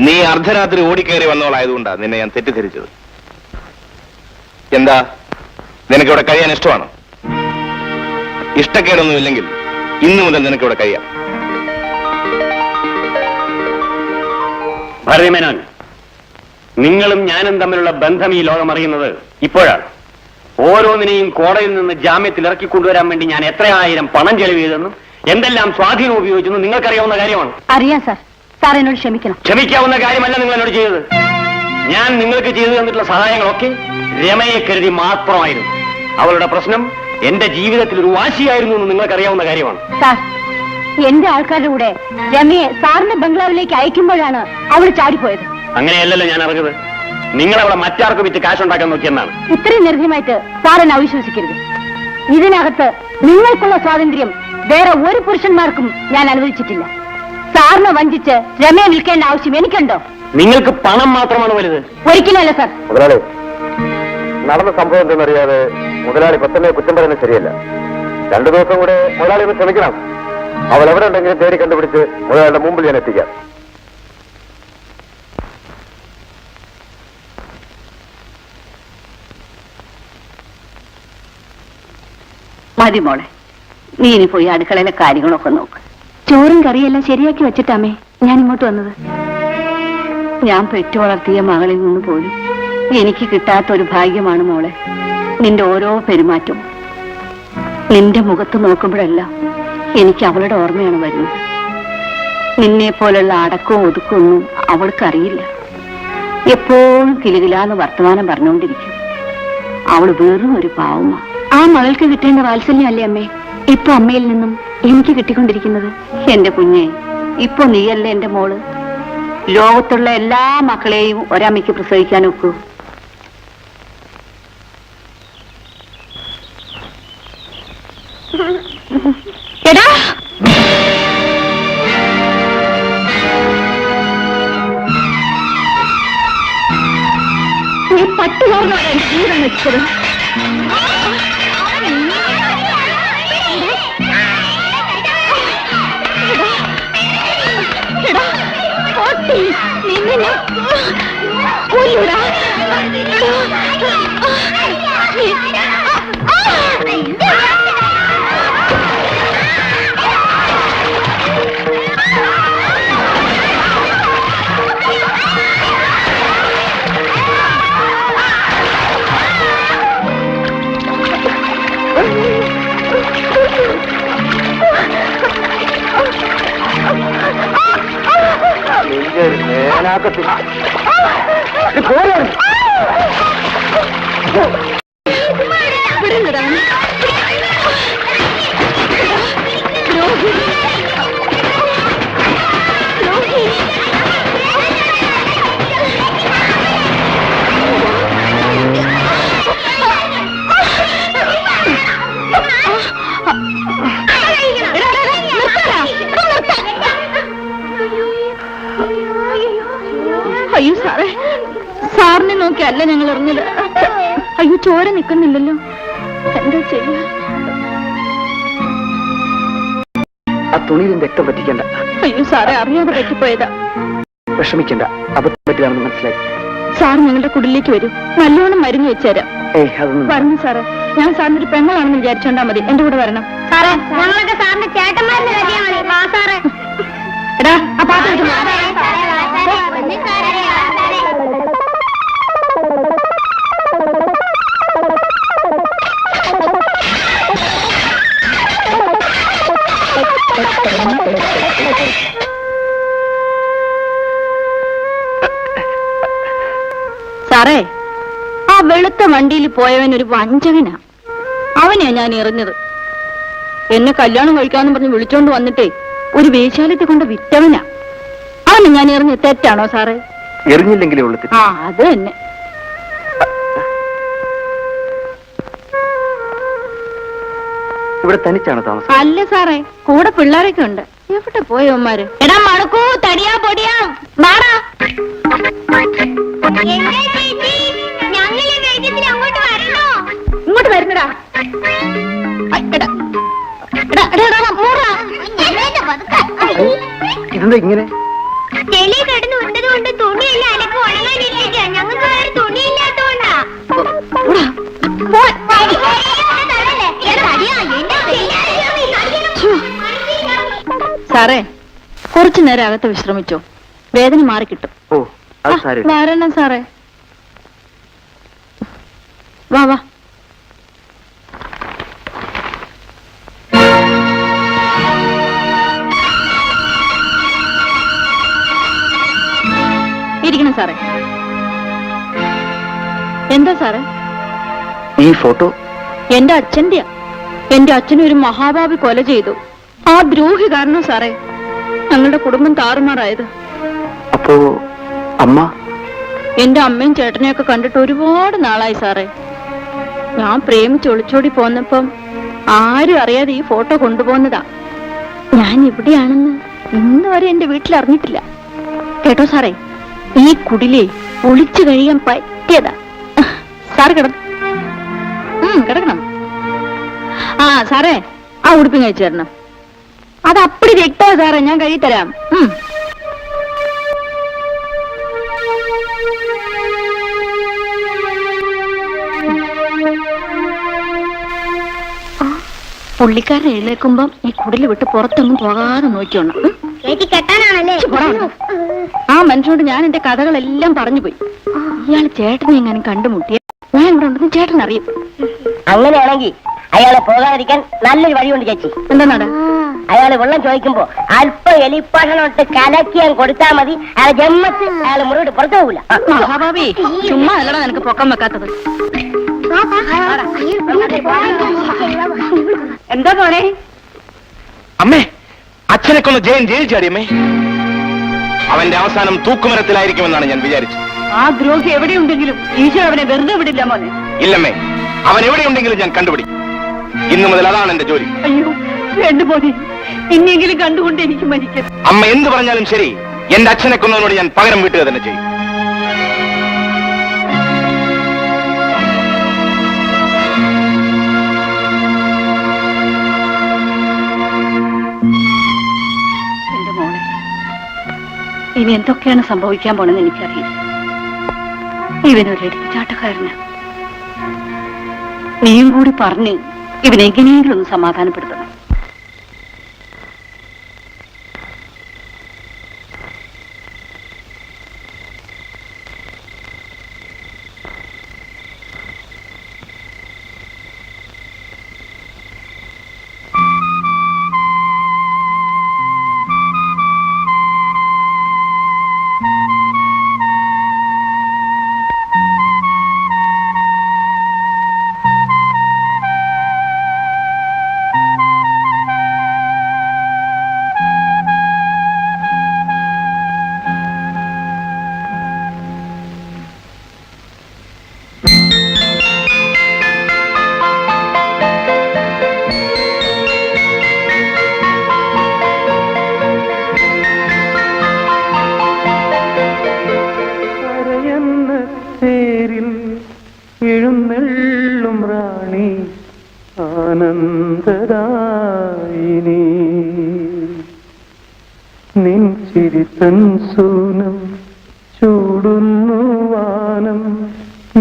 നീ അർദ്ധരാത്രി ഓടിക്കയറി വന്നവളായതുകൊണ്ടാ നിന്നെ ഞാൻ തെറ്റിദ്ധരിച്ചത്. എന്താ, നിനക്കിവിടെ കഴിയാൻ ഇഷ്ടമാണോ? ഇഷ്ടക്കേടൊന്നുമില്ലെങ്കിൽ ഇന്നു മുതൽ നിനക്കിവിടെ കഴിയാം. ഭരതമേനോൻ, നിങ്ങളും ഞാനും തമ്മിലുള്ള ബന്ധം ഈ ലോകം അറിയുന്നത് ഇപ്പോഴാണ്. ഓരോന്നിനെയും കോടതിയിൽ നിന്ന് ജാമ്യത്തിൽ ഇറക്കിക്കൊണ്ടുവരാൻ വേണ്ടി ഞാൻ എത്രയായിരം പണം ചെലവ് ചെയ്തെന്നും എന്തെല്ലാം സ്വാധീനം ഉപയോഗിച്ചെന്നും നിങ്ങൾക്കറിയാവുന്ന കാര്യമാണ്. അറിയാം സാർ. സാർ എന്നോട് ക്ഷമിക്കണം. ക്ഷമിക്കാവുന്ന കാര്യമല്ല നിങ്ങൾ എന്നോട് ചെയ്തത്. ഞാൻ നിങ്ങൾക്ക് ചെയ്തു തന്നിട്ടുള്ള സഹായങ്ങളൊക്കെ രമയെ കരുതി മാത്രമായിരുന്നു. അവളുടെ പ്രശ്നം എന്റെ ജീവിതത്തിൽ ഒരു വാശിയായിരുന്നു എന്ന് നിങ്ങൾക്കറിയാവുന്ന കാര്യമാണ്. സാർ, എന്റെ ആൾക്കാരുടെ കൂടെ രമയെ സാറിന്റെ ബംഗ്ലാവിലേക്ക് അയക്കുമ്പോഴാണ് അവൾ ചാടിപ്പോയത്. അങ്ങനെയല്ലല്ലോ ഞാൻ അറിഞ്ഞത്. നിങ്ങൾ അവളെ മറ്റാർക്കും വിറ്റ് കാശുണ്ടാക്കാൻ നോക്കിയെന്നാണ്. ഇത്രയും നിർഭയമായിട്ട് സാർ എന്നെ അവിശ്വസിക്കരുത്. ഇതിനകത്ത് നിങ്ങൾക്കുള്ള സ്വാതന്ത്ര്യം വേറെ ഒരു പുരുഷന്മാർക്കും ഞാൻ അനുവദിച്ചിട്ടില്ല. സാറിനെ വഞ്ചിച്ച് രമയെ വിൽക്കേണ്ട ആവശ്യം എനിക്കുണ്ടോ? നിങ്ങൾക്ക് പണം മാത്രമാണ് വലുത്. ഒരിക്കലല്ല സാർ. മുതലാളി, നടന്ന സംഭവം എന്തെന്നറിയാതെ മുതലാളി പെട്ടെന്ന് കുറ്റം പറയുന്നത് ശരിയല്ല. 2 ദിവസം കൂടെ മുതലാളി ഒന്ന് ക്ഷമിക്കണം. അവൾ എവിടെ ഉണ്ടെങ്കിലും തേടി കണ്ടുപിടിച്ച് മുതലാളിയുടെ മുമ്പിൽ ഞാൻ എത്തിക്കാം. മതി മോളെ, നീ ഇനി പോയി അടുക്കളയിലെ കാര്യങ്ങളൊക്കെ നോക്ക്. ചോറും കറിയെല്ലാം ശരിയാക്കി വെച്ചിട്ടാമേ ഞാൻ ഇങ്ങോട്ട് വന്നത്. ഞാൻ പെറ്റു വളർത്തിയ മകളിൽ നിന്ന് പോലും എനിക്ക് കിട്ടാത്തൊരു ഭാഗ്യമാണ് മോളെ നിന്റെ ഓരോ പെരുമാറ്റവും. നിന്റെ മുഖത്ത് നോക്കുമ്പോഴെല്ലാം എനിക്ക് അവളുടെ ഓർമ്മയാണ് വരുന്നത്. നിന്നെ പോലുള്ള അടക്കവും ഒതുക്കമൊന്നും അവൾക്കറിയില്ല. എപ്പോഴും കിലുകിലാന്ന് വർത്തമാനം പറഞ്ഞുകൊണ്ടിരിക്കും. അവള് വെറും ഒരു പാവമ്മ. ആ മകൾക്ക് കിട്ടേണ്ട വാത്സല്യം അല്ലേ അമ്മേ ഇപ്പൊ അമ്മയിൽ നിന്നും എനിക്ക് കിട്ടിക്കൊണ്ടിരിക്കുന്നത്? എന്റെ കുഞ്ഞെ, ഇപ്പൊ നീയല്ലേ എന്റെ മോള്. ലോകത്തുള്ള എല്ലാ മക്കളെയും ഒരമ്മയ്ക്ക് പ്രസവിക്കാൻ ഒക്കൂ. എടാ, നീ പട്ടുകാരനാണ് എന്റെ ജീവൻ വെച്ചത്. അയ്യോ സാറേ, സാറിനെ നോക്കിയല്ല ഞങ്ങൾ എറിഞ്ഞത്. അയ്യോ, ചോര നിൽക്കുന്നില്ലല്ലോ, എന്താ ചെയ്യാ? ആ തുണിയിലും രക്തം പറ്റിക്കണ്ട. അയ്യോ സാറേ, അറിയാതെ പറ്റിപ്പോയതാ. വിഷമിക്കണ്ട, അബദ്ധം പറ്റിയാണെന്ന് മനസ്സിലായി. സാർ ഞങ്ങളുടെ കുടിലേക്ക് വരൂ, നല്ലോണം മരുന്ന് വെച്ചുതരാം. അതൊന്നും പറഞ്ഞു സാറേ, ഞാൻ സാറിന് ഒരു പെങ്ങളാണെന്ന് വിചാരിച്ചോണ്ടാ മതി, എന്റെ കൂടെ വരണം. സാറേ, ഞങ്ങളൊക്കെ സാറിന്റെ ചേട്ടന്മാരെന്ന് കരുതിയാ മതി. വാ സാറേ. എടാ, ആ പാത്രം എടുത്ത് മാറ്. സാറേ, ആ വെളുത്ത വണ്ടിയിൽ പോയവൻ ഒരു വഞ്ചകനാ. അവനെയാ ഞാൻ എറിഞ്ഞത്. എന്നെ കല്യാണം കഴിക്കാന്ന് പറഞ്ഞ് വിളിച്ചോണ്ട് വന്നിട്ടേ ഒരു വേശ്യാലയത്തെ കൊണ്ട് വിറ്റവനാ. അവനെ ഞാൻ എറിഞ്ഞ തെറ്റാണോ സാറേ? എറിഞ്ഞില്ലെങ്കിലേ ഉള്ളു. ആ, അത് തന്നെ. ഇവിടെ തനിച്ചാണോ താമസം? അല്ല സാറേ, കൂടെ പിള്ളേരൊക്കെ ഉണ്ട്. എവിടെ പോയവന്മാര്? എടാ മണക്കൂ, തടിയാ പൊടിയാ, മാറാ. ഇങ്ങോട്ട് വരുന്നടാ. ഇതെന്താ ഇങ്ങനെ? ചെളി കിടന്ന് ഉണ്ടത് കൊണ്ട് തുണിയല്ല അലക്ക് ഉണങ്ങാനിരിക്ക. ഞങ്ങൾക്ക് വേറെ തുണിയില്ലാത്തോണ്ടാ. സാറേ, കുറച്ചു നേരം അകത്ത് വിശ്രമിച്ചോ, വേദന മാറിക്കിട്ടും. ഓ, അത് സാരമില്ല. വരണം സാറേ, വാ വാ. ഇരിക്കണം സാറേ. എന്താ സാറേ? ഈ ഫോട്ടോ എന്റെ അച്ഛന്റെയാ. എന്റെ അച്ഛനെ ഒരു മഹാഭാവി കൊല ചെയ്തു. ആ ദ്രോഹി കാരണം സാറേ ഞങ്ങളുടെ കുടുംബം താറുമാറായത്. അപ്പോ അമ്മ? എന്റെ അമ്മയും ചേട്ടനെയൊക്കെ കണ്ടിട്ട് ഒരുപാട് നാളായി സാറേ. ഞാൻ പ്രേമിച്ച് ഒളിച്ചോടി പോന്നപ്പം ആരും അറിയാതെ ഈ ഫോട്ടോ കൊണ്ടുപോകുന്നതാ. ഞാൻ ഇവിടെയാണെന്ന് ഇന്ന് വരെ എന്റെ വീട്ടിൽ അറിഞ്ഞിട്ടില്ല. കേട്ടോ സാറേ, ഈ കുടിലേ ഒളിച്ചു കഴിയാൻ പറ്റിയതാ. സാറ് കിടക്കണം. ആ സാറേ, ആ ഉടുപ്പിങ് അയച്ചു തരണം. അത് അപ്പടി രക്തോ സാറേ, ഞാൻ കഴിത്തരാം. പുള്ളിക്കാരൻ എഴുന്നേൽക്കുമ്പം ഈ കുടില് വിട്ട് പുറത്തൊന്നും പോകാതെ നോക്കിയോണം. കെട്ടാനാണല്ലേ? ആ മനുഷ്യനോട് ഞാൻ എന്റെ കഥകളെല്ലാം പറഞ്ഞു പോയി. ഇയാള് ചേട്ടനെ എങ്ങാനും കണ്ടുമുട്ടിയ ഞാൻ ഇവിടെ ഉണ്ടെന്ന് ചേട്ടൻ അറിയും. അങ്ങനെയാണെങ്കിൽ അയാളെ പോകാതിരിക്കാൻ നല്ലൊരു വഴിയുണ്ട് ചേച്ചി. എന്താണ്? അയാള് വെള്ളം ചോദിക്കുമ്പോ അല്പം എലിപ്പാഷണം ഇട്ട് കലക്കിയാൻ കൊടുത്താൽ മതി. അയാളെ ജന്മത്ത് അയാൾ മുറിവിട്ട് പുറത്തു പോകില്ല. മഹാഭാവി, ചുമ്മാ അല്ലടാ നിനക്ക് പൊക്കം വെക്കാത്തത്. എന്താ മോനെ? അമ്മേ, അച്ഛനെ കൊന്ന ജയൻ ജയിൽ ചാടിയമ്മേ. അവന്റെ അവസാനം തൂക്കുമരത്തിലായിരിക്കുമെന്നാണ് ഞാൻ വിചാരിച്ചത്. ആ ദ്രോഹി എവിടെയുണ്ടെങ്കിലും ഈശോ അവനെ വെറുതെ വിടില്ല മോനെ. ഇല്ലമ്മേ, അവൻ എവിടെയുണ്ടെങ്കിലും ഞാൻ കണ്ടുപിടിക്കും. ഇന്നു മുതൽ അതാണ് എന്റെ ജോലി. അയ്യോ വേണ്ട മോനെ, ഇനിയെങ്കിലും കണ്ടുകൊണ്ട് എനിക്ക് മരിക്കും. അമ്മ എന്ത് പറഞ്ഞാലും ശരി, എന്റെ അച്ഛനെ കൊന്നതിനോട് ഞാൻ പകരം വീട്ടുക തന്നെ ചെയ്യും. എന്റെ മോനെ, ഇനി എന്തൊക്കെയാണ് സംഭവിക്കാൻ പോണെന്ന് എനിക്കറിയില്ല. ഇവനൊരു എടുത്തുചാട്ടക്കാരന്. നീയും കൂടി പറഞ്ഞ് ഇവനെങ്ങനെയെങ്കിലും ഒന്ന് സമാധാനപ്പെടുത്തണം. എഴുന്നെള്ളും റാണി ആനന്ദദായിനി നിൻ ചിരിതൻ സൂനം ചൂടുന്നു വാനം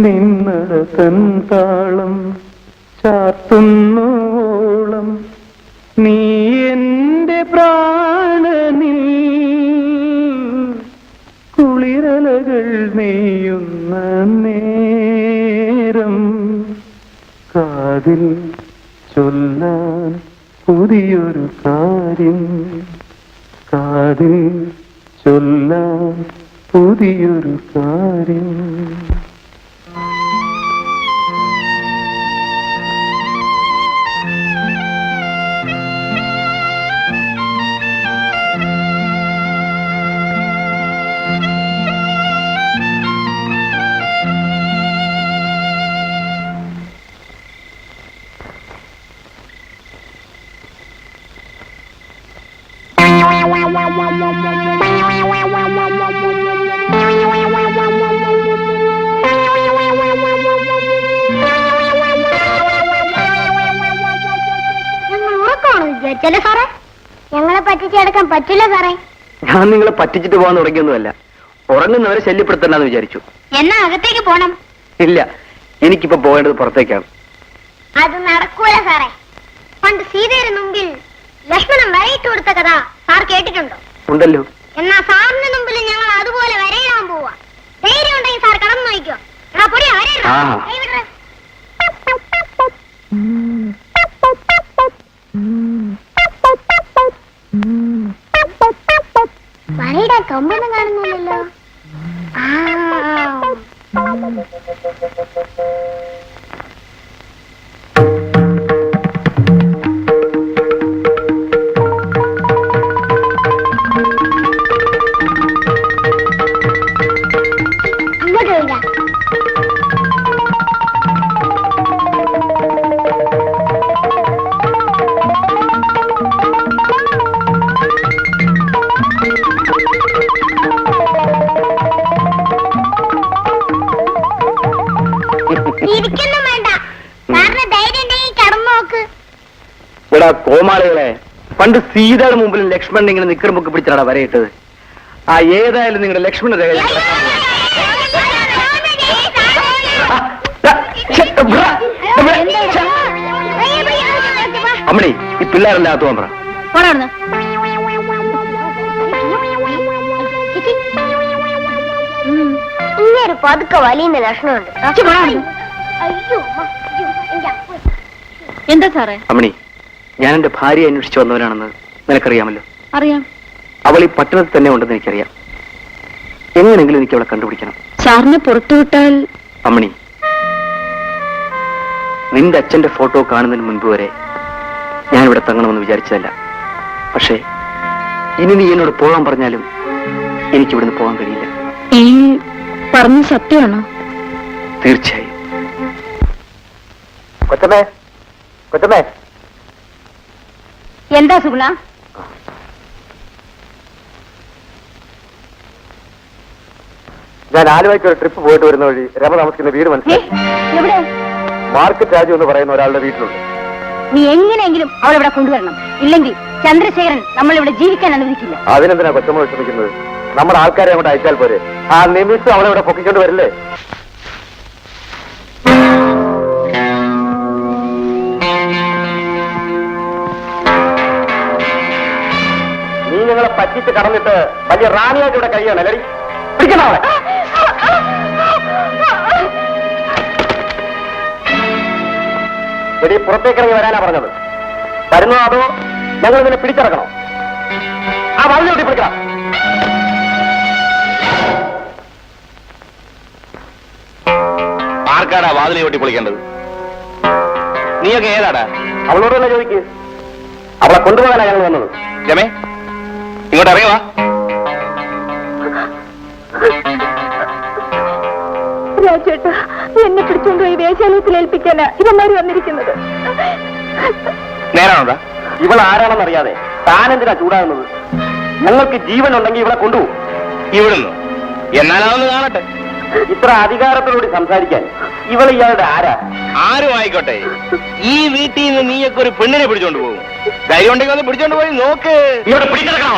നിന്നടതൻ താളം ചാർത്തുന്നു ഓളം നീ എന്റെ പ്രാണനിൽ കുളിരലകൾ നെയ്യുന്ന നേരം കാതിൽ ചൊല്ലാൻ പുതിയൊരു കാര്യം കാതിൽ ചൊല്ലാൻ പുതിയൊരു കാര്യം സാറേ, ഞങ്ങളെ പറ്റിച്ചെടുക്കാൻ പറ്റില്ല സാറേ. ഞാൻ നിങ്ങളെ പറ്റിച്ചിട്ട് പോകാൻ തുടങ്ങിയൊന്നുമല്ല. ഉറങ്ങുന്നവരെ ശല്യപ്പെടുത്തണ്ടെന്ന് വിചാരിച്ചു. എന്നാ അകത്തേക്ക് പോണം. ഇല്ല, എനിക്കിപ്പോ പോകേണ്ടത് പുറത്തേക്കാണ്. അത് നടക്കൂല സാറേ. പണ്ട് സീതയുടെ മുമ്പിൽ ലക്ഷ്മണൻ വരയിട്ട് കൊടുത്ത കഥ സാർ കേട്ടിട്ടുണ്ടോ? ഉണ്ടല്ലോ. എന്നാ സാറിന്റെ മുമ്പിൽ ഞങ്ങൾ അതുപോലെ വരയിടാൻ പോവാ. ധൈര്യം ഉണ്ടെങ്കിൽ സാർ കടന്നു നോക്കിക്കോ. വരയിടാൻ കമ്പൊന്നും കാണുന്നില്ലല്ലോ. അങ്ങോട്ട് വരിക. ഇരിക്കൊന്നും വേണ്ട. സാറിന് ധൈര്യം ഉണ്ടെങ്കിൽ കടന്നു നോക്ക്. ഇവിടെ കോമാളികളെ, പണ്ട് സീതയുടെ മുമ്പിൽ ലക്ഷ്മണൻ ഇങ്ങനെ നിക്കറുമ്പൊക്കെ പിടിച്ചാണ് വരയിട്ടത്. ആ ഏതായാലും നിങ്ങളുടെ ലക്ഷ്മണ രേഖ അമ്മണി, ഈ പിള്ളേരെല്ലാം അകത്ത് പോകാൻ പറ. ഇങ്ങനെ പതുക്കെ വലിയ ലക്ഷണമുണ്ട്. എന്താ സാറേ? അമ്മണി, ഞാൻ എന്റെ ഭാര്യയെ അന്വേഷിച്ചു വന്നവനാണെന്ന് നിനക്കറിയാമല്ലോ. അറിയാം. അവൾ ഈ പട്ടണത്തിൽ തന്നെ ഉണ്ടെന്ന് എനിക്കറിയാം. എങ്ങനെങ്കിലും എനിക്ക് അവളെ കണ്ടുപിടിക്കണം. സാറിനെ പുറത്തുവിട്ടാൽ? അമ്മണി, നിന്റെ അച്ഛന്റെ ഫോട്ടോ കാണുന്നതിന് മുൻപ് വരെ ഞാൻ ഇവിടെ തങ്ങണമെന്ന് വിചാരിച്ചതല്ല. പക്ഷേ ഇനി നീ എന്നോട് പോകാൻ പറഞ്ഞാലും എനിക്ക് ഇവിടുന്ന് പോകാൻ കഴിയില്ല. ഈ പറഞ്ഞ സത്യമാണോ? തീർച്ചയായും. കൊച്ചമ്മേ, കൊച്ചമ്മേ. എന്താ സുഗുണ? ഞാൻ ആലുവയ്ക്ക് ഒരു ട്രിപ്പ് പോയിട്ട് വരുന്ന വഴി രമ താമസിക്കുന്ന വീട് മനസ്സിലായി. എവിടെ? മാർക്കറ്റ് രാജു എന്ന് പറയുന്ന ഒരാളുടെ വീട്ടിലുണ്ട്. നീ എങ്ങനെയെങ്കിലും അവളിവിടെ കൊണ്ടുവരണം. ഇല്ലെങ്കിൽ ചന്ദ്രശേഖരൻ നമ്മളിവിടെ ജീവിക്കാൻ അനുവദിക്കില്ല. അതിനെന്തിനാ കൊച്ചമ്മ വിഷമിക്കുന്നത്? നമ്മുടെ ആൾക്കാരെ അങ്ങോട്ട് അയച്ചാൽ പോരെ? ആ നിമിഷം അവളെ ഇവിടെ പൊക്കിക്കൊണ്ട് വരില്ലേ? നീ ഞങ്ങളെ പറ്റിച്ച് കടന്നിട്ട് വലിയ റാണിയായിട്ട് ഇവിടെ കഴിയാണ് അല്ലടി. പിടിക്കണം അവളെ. എടി, പുറത്തേക്കിറങ്ങി വരാനാ പറഞ്ഞത്. വരുന്നോ അതോ ഞങ്ങൾ നിന്നെ പിടിച്ചിറക്കണോ? ആ വാതിലോട്ടി പിടിക്കണം. ആർക്കാടാ വാതിലെ ഒട്ടി പൊളിക്കേണ്ടത്? നീയൊക്കെ ഏതാടാ? അവളോട് തന്നെ ചോദിക്ക്. അവളെ കൊണ്ടുപോകാനാ ഞങ്ങൾ വന്നത്. രമേ, ഇങ്ങോട്ട് അറിയുവാ. രാജേട്ടാ, എന്നെ പിടിച്ചുകൊണ്ടുപോയി വേശ്യാലയത്തിൽ ഏൽപ്പിക്കാനാ ഇവന്മാര് വന്നിരിക്കുന്നത്. നേരാണോടാ? ഇവൾ ആരാണെന്നറിയാതെ താനെന്തിനാ ചൂടാകുന്നത്? ഞങ്ങൾക്ക് ജീവൻ ഉണ്ടെങ്കിൽ ഇവളെ കൊണ്ടുപോകും. ഇവിടുന്ന് എന്നാലാണെന്ന് കാണട്ടെ. ഇത്ര അധികാരത്തോടുകൂടി സംസാരിക്കാൻ ഇവൾ ഇയാളുടെ ആരാ? ആരും ആയിക്കോട്ടെ, ഈ വീട്ടിൽ നിന്ന് നീയൊക്കെ ഒരു പെണ്ണിനെ പിടിച്ചോണ്ട് പോകും. ധൈര്യം ഉണ്ടെങ്കിൽ ഒന്ന് പിടിച്ചോണ്ട് പോയി നോക്ക്. ഇവിടെ പിടിച്ചെടുക്കണോ?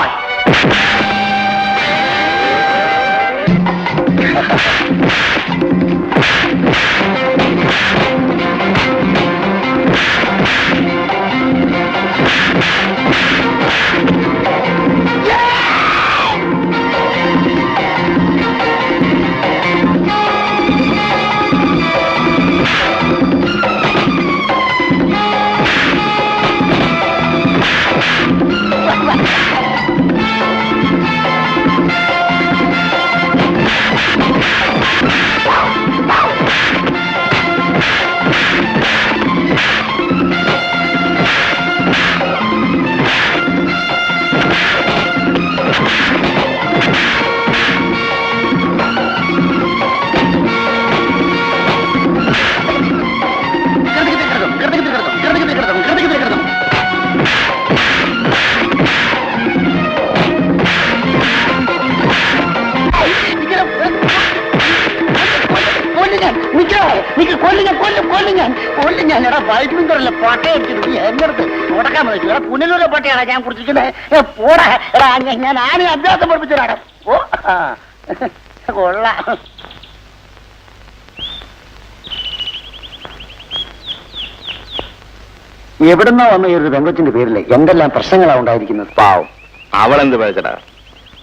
ഞാൻ വൈദ്യുതല്ല പട്ടയടിച്ചിട്ട് എന്നെടുത്ത് തുടക്കാൻ പറ്റില്ല. പുനലൂരെ പട്ടയാണ് ഞാൻ കുടിച്ചിരിക്കുന്നത്. പോടാ എടാ, ഞാൻ ആരെയും അഭ്യാസം പഠിപ്പിച്ചതാണ്. ഓ കൊള്ളാം. എവിടുന്നോ വന്ന ഈ ഒരു പെങ്കൊച്ചിന്റെ പേരില് എന്തെല്ലാം പ്രശ്നങ്ങളാണ് ഉണ്ടായിരിക്കുന്നത്. പാവം, അവളെന്ത് പഴച്ചടാ?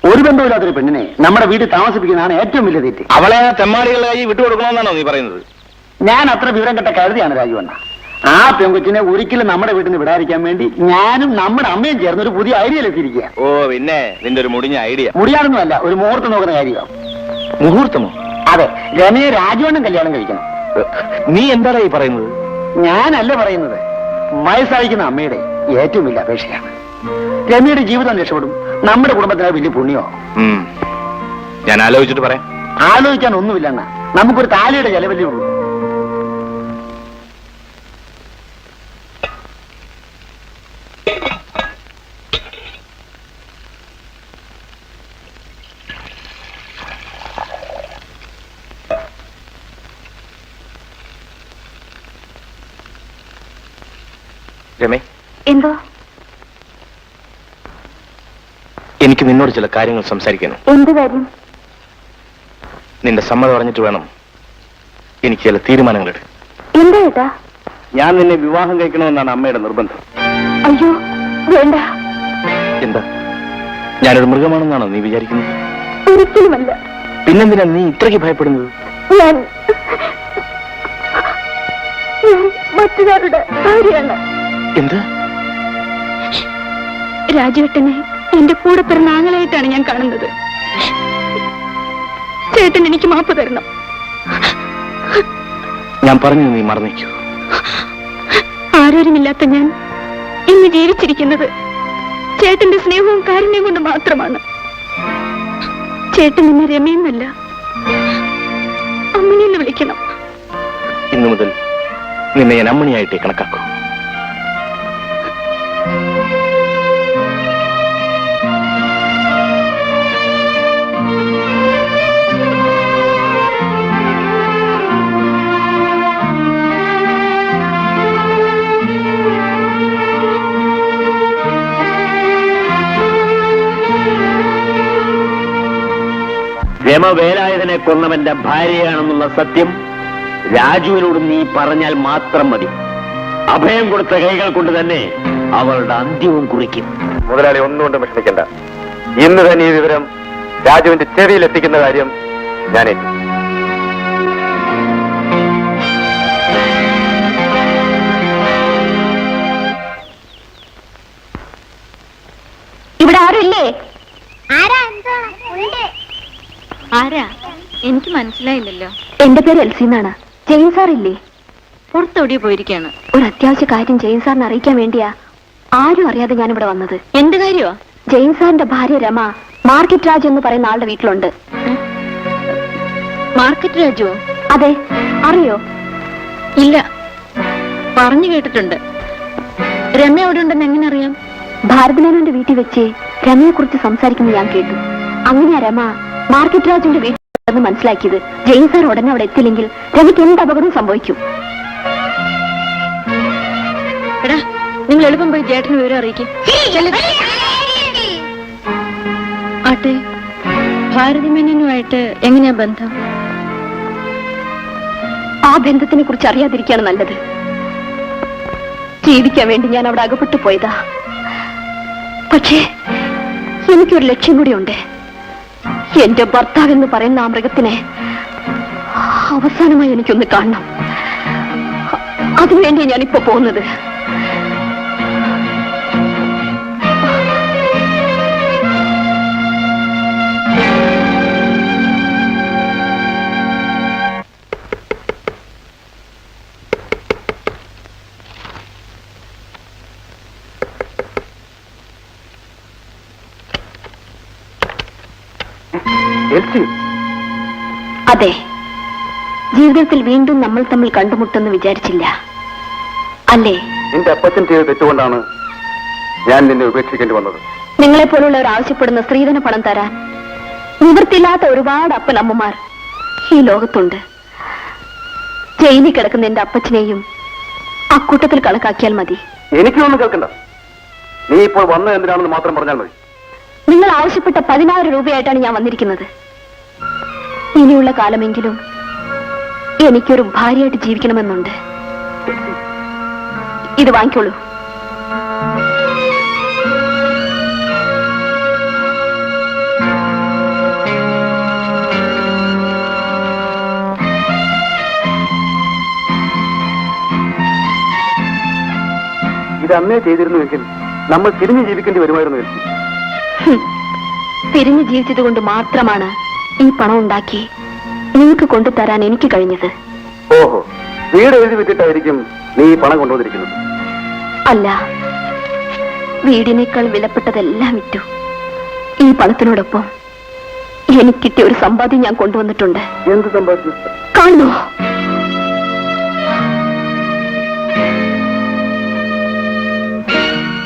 ഒരു ബന്ധമില്ലാത്തൊരു പെണ്ണിനെ നമ്മുടെ വീട്ടിൽ താമസിപ്പിക്കുന്നതാണ് ഏറ്റവും വലിയ തെറ്റ്. അവളെ തെമ്മാടികളുടെ കൈ വിട്ടുകൊടുക്കണമെന്നാണോ നീ പറയുന്നത്? ഞാൻ അത്ര വിവരം കെട്ട കരുതിയാണ് രാജുവണ്ണ. ആ പെങ്കൊച്ചിനെ ഒരിക്കലും നമ്മുടെ വീട്ടിൽ നിന്ന് വിടാതിരിക്കാൻ വേണ്ടി ഞാനും നമ്മുടെ അമ്മയും ചേർന്ന് ഒരു പുതിയ ഐഡിയയിൽ എത്തിയിരിക്കുക. ഓ പിന്നെ, നിന്റെ ഒരു മുടിഞ്ഞ ഐഡിയ. മുടിയാണെന്നല്ല, ഒരു മുഹൂർത്തം നോക്കുന്ന കാര്യമാണ്. മുഹൂർത്തമോ? അതെ, രമയെ രാജുവണ്ണൻ കല്യാണം കഴിക്കണം. നീ എന്താടാ ഈ പറയുന്നത്? ഞാനല്ല പറയുന്നത്, വയസ്സായിരിക്കുന്ന അമ്മയുടെ ഏറ്റവും വലിയ അപേക്ഷയാണ്. രമയുടെ ജീവിതം രക്ഷപ്പെടും, നമ്മുടെ കുടുംബത്തിന് വലിയ പുണ്യമോ. ഞാൻ ആലോചിച്ചിട്ട് പറയാം. ആലോചിക്കാൻ ഒന്നുമില്ലെന്ന, നമുക്കൊരു താലിയുടെ ചെലവല്ലേ ഉള്ളൂ. രമേ, എന്തോ? എനിക്ക് നിന്നോട് ചില കാര്യങ്ങൾ സംസാരിക്കണം. എന്ത് കാര്യം? നിന്റെ സമ്മതം അറിഞ്ഞിട്ട് വേണം എനിക്ക് ചില തീരുമാനങ്ങൾ എടുക്കാൻ. എന്താ ഏട്ടാ? ഞാൻ നിന്നെ വിവാഹം കഴിക്കണമെന്നാണ് അമ്മയുടെ നിർബന്ധം. അയ്യോ വേണ്ട. എന്താ, ഞാനൊരു മൃഗമാണെന്നാണോ നീ വിചാരിക്കുന്നത്? ഒരിക്കലുമല്ല. പിന്നെന്തിനാ നീ ഇത്രയ്ക്ക് ഭയപ്പെടുന്നത്? ഞാൻ മറ്റൊരാളുടെ ഭാര്യയാണ്. എന്ത്? രാജുവേട്ടനെ എന്റെ കൂടെ പിറന്ന ആങ്ങളായിട്ടാണ് ഞാൻ കാണുന്നത്. ചേട്ടൻ എനിക്ക് മാപ്പ് തരണം. ഞാൻ പറഞ്ഞു നീ മറന്നേക്കൂ. ആരോരുമില്ലാത്ത ഞാൻ ഇന്ന് ജീവിച്ചിരിക്കുന്നത് ചേട്ടന്റെ സ്നേഹവും കാരുണ്യം കൊണ്ട് മാത്രമാണ്. ചേട്ടൻ എന്നെ രമയെന്നല്ല, അമ്മനെന്ന് വിളിക്കണം. ഇന്നു മുതൽ നിന്നെ ഞാൻ അമ്മണിയായിട്ടേ കണക്കാക്കൂ. രമ വേലായുധനെ കൊന്നവന്റെ ഭാര്യയാണെന്നുള്ള സത്യം രാജുവിനോട് നീ പറഞ്ഞാൽ മാത്രം മതി. അഭയം കൊടുത്ത കൈകൾ കൊണ്ട് തന്നെ അവളുടെ അന്ത്യവും കുറിക്കും. മുതലാളി ഒന്നുകൊണ്ടും വിഷമിക്കണ്ട. ഇന്ന് തന്നെ ഈ വിവരം രാജുവിന്റെ ചെവിയിൽ എത്തിക്കുന്ന കാര്യം ഞാൻ ഏറ്റു. ഇവിടെ ആരുമില്ലേ? ആരാ? എന്താ? ഉണ്ട്. ആരാ? എനിക്ക് മനസ്സിലായില്ലല്ലോ. എന്റെ പേര് എൽസി എന്നാണ്. ജെയിൻ സാർ ഇല്ലേ? പുറത്തെവിടെയോ പോയിരിക്കാണ്. ഒരു അത്യാവശ്യ കാര്യം ജെയിൻ സാറിനെ അറിയിക്കാൻ വേണ്ടിയാ ആരും അറിയാതെ ഞാനിവിടെ വന്നത്. എന്ത് കാര്യമോ? ജെയിൻ സാറിന്റെ ഭാര്യ രമ മാർക്കറ്റ് രാജു എന്ന് പറയുന്ന ആളുടെ വീട്ടിലുണ്ട്. മാർക്കറ്റ് രാജുവോ? അതെ. അറിയോ? ഇല്ല, പറഞ്ഞു കേട്ടിട്ടുണ്ട്. രമ എവിടെ ഉണ്ടെന്ന് എങ്ങനെ അറിയാം? ഭാരതമേനോന്റെ വീട്ടിൽ വെച്ച് രമയെ കുറിച്ച് സംസാരിക്കുന്നത് ഞാൻ കേട്ടു. അങ്ങനെയാ രമ മാർക്കറ്റ് രാജുവിന്റെ വീട്ടിൽ മനസ്സിലാക്കിയത്. ജെയിൻ സാർ ഉടനെ അവിടെ എത്തില്ലെങ്കിൽ രമയ്ക്ക് എന്ത് അപകടം സംഭവിക്കും? എടാ, നിങ്ങൾ എളുപ്പം പോയി ചേട്ടന് വിവരം അറിയിക്കും. ആട്ടെ, ഭാരതിമേനോനുമായിട്ട് എങ്ങനെയാ ബന്ധം? ആ ബന്ധത്തിനെ കുറിച്ച് അറിയാതിരിക്കുകയാണ് നല്ലത്. ജീവിക്കാൻ വേണ്ടി ഞാൻ അവിടെ അകപ്പെട്ടു പോയതാ. പക്ഷേ എനിക്കൊരു ലക്ഷ്യം കൂടിയുണ്ട്. എന്റെ ഭർത്താവ് എന്ന് പറയുന്ന ആ മൃഗത്തിനെ അവസാനമായി എനിക്കൊന്ന് കാണണം. അതിനുവേണ്ടി ഞാനിപ്പോ പോകുന്നത്. അതെ, ജീവിതത്തിൽ വീണ്ടും നമ്മൾ തമ്മിൽ കണ്ടുമുട്ടെന്ന് വിചാരിച്ചില്ല അല്ലേ? നിന്റെ അപ്പച്ചൻ ചെയ്ത് തെറ്റുകൊണ്ടാണ് ഞാൻ നിന്നെ ഉപേക്ഷിക്കേണ്ടി വന്നത്. നിങ്ങളെ പോലുള്ളവർ ആവശ്യപ്പെടുന്ന സ്ത്രീധന പണം തരാൻ നിവൃത്തിയില്ലാത്ത ഒരുപാട് അപ്പനമ്മമാർ ഈ ലോകത്തുണ്ട്. ജയിലിൽ കിടക്കുന്ന എന്റെ അപ്പച്ചനെയും അക്കൂട്ടത്തിൽ കണക്കാക്കിയാൽ മതി. എനിക്കൊന്നും കേൾക്കണ്ട. നീ ഇപ്പോൾ വന്നത് എന്തിനാണെന്ന് മാത്രം പറഞ്ഞാൽ മതി. നിങ്ങൾ ആവശ്യപ്പെട്ട 10,000 രൂപയായിട്ടാണ് ഞാൻ വന്നിരിക്കുന്നത്. ഇനിയുള്ള കാലമെങ്കിലും എനിക്കൊരു ഭാര്യയായിട്ട് ജീവിക്കണമെന്നുണ്ട്. ഇത് വാങ്ങിക്കോളൂ. ഇത് അന്നേ ചെയ്തിരുന്നുവെങ്കിൽ നമ്മൾ തിരിഞ്ഞു ജീവിക്കേണ്ടി വരുമായിരുന്നു. തിരിഞ്ഞു ജീവിച്ചത് കൊണ്ട് മാത്രമാണ് ഈ പണം ഉണ്ടാക്കി നിങ്ങൾക്ക് കൊണ്ടുതരാൻ എനിക്ക് കഴിഞ്ഞത്. ഓഹോ, വീട് എഴുതി വെച്ചിട്ടായിരിക്കും നീ ഈ പണം കൊണ്ടുവന്നിരിക്കുന്നത്? അല്ല, വീടിനേക്കാൾ വിലപ്പെട്ടതെല്ലാം വിറ്റു. ഈ പണത്തിനോടൊപ്പം എനിക്ക് കിട്ടിയ ഒരു സമ്പാദ്യം ഞാൻ കൊണ്ടുവന്നിട്ടുണ്ട്. എന്ത് സമ്പാദ്യം? കാണുന്നു.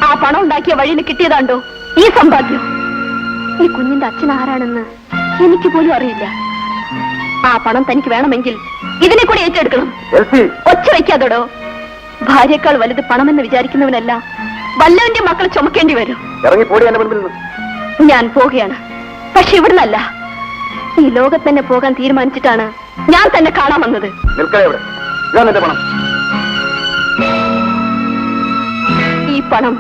ആ പണം ഉണ്ടാക്കിയ വഴിയിൽ കിട്ടിയതാണ്ടോ ഈ സമ്പാദ്യം. ഈ കുഞ്ഞിന്റെ അച്ഛൻ ആരാണെന്ന് എനിക്ക് പോലും അറിയില്ല. ആ പണം തനിക്ക് വേണമെങ്കിൽ ഇതിനെ കൂടി ഏറ്റെടുക്കണം. ഒച്ച വയ്ക്കാതോടോ. ഭാര്യയേക്കാൾ വലുത് പണമെന്ന് വിചാരിക്കുന്നവനല്ല വല്ലവന്റെ മക്കളെ ചുമക്കേണ്ടി വരും. ഇറങ്ങിപ്പോടി എന്റെ മുൻപിൽ നിന്ന്. ഞാൻ പോവുകയാണ്. പക്ഷെ ഇവിടുന്നല്ല, ഈ ലോകത്ത് തന്നെ പോകാൻ തീരുമാനിച്ചിട്ടാണ് ഞാൻ തന്നെ കാണാൻ വന്നത്. പണം. ഈ പണം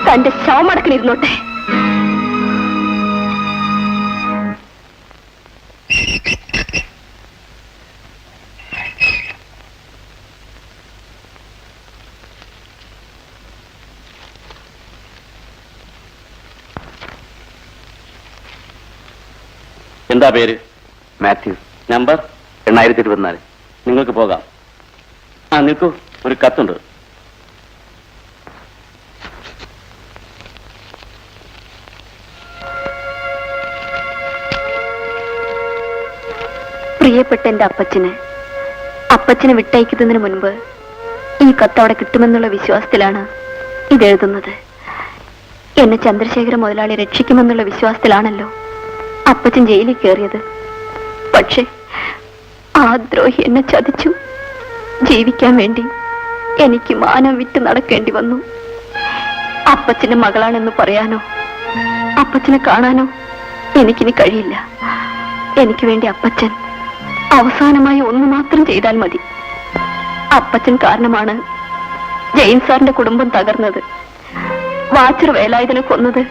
തന്റെ ശവമടക്കിലിരുന്നോട്ടെ. എന്താ പേര്? മാത്യു. നമ്പർ 8024. നിങ്ങൾക്ക് പോകാം. ആ നിൽക്കൂ, ഒരു കത്തുണ്ട്. പ്രിയപ്പെട്ട എന്റെ അപ്പച്ചനെ വിട്ടയക്കുന്നതിന് മുൻപ് ഈ കത്ത് അവിടെ കിട്ടുമെന്നുള്ള വിശ്വാസത്തിലാണ് ഇതെഴുതുന്നത്. എന്നെ ചന്ദ്രശേഖര മുതലാളി രക്ഷിക്കുമെന്നുള്ള വിശ്വാസത്തിലാണല്ലോ അപ്പച്ചൻ ജയിലിൽ കയറിയത്. പക്ഷേ ആ ദ്രോഹി എന്നെ ചതിച്ചു. ജീവിക്കാൻ വേണ്ടി എനിക്ക് മാനം വിറ്റ് നടക്കേണ്ടി വന്നു. അപ്പച്ചന്റെ മകളാണെന്ന് പറയാനോ അപ്പച്ചനെ കാണാനോ എനിക്കിനി കഴിയില്ല. എനിക്ക് വേണ്ടി അപ്പച്ചൻ അവസാനമായി ഒന്ന് മാത്രം ചെയ്താൽ മതി. അപ്പച്ചൻ കാരണമാണ് ജെയിൻ സാറിന്റെ കുടുംബം തകർന്നത്. വാച്ചർ വേലായുധനെ കൊന്നത്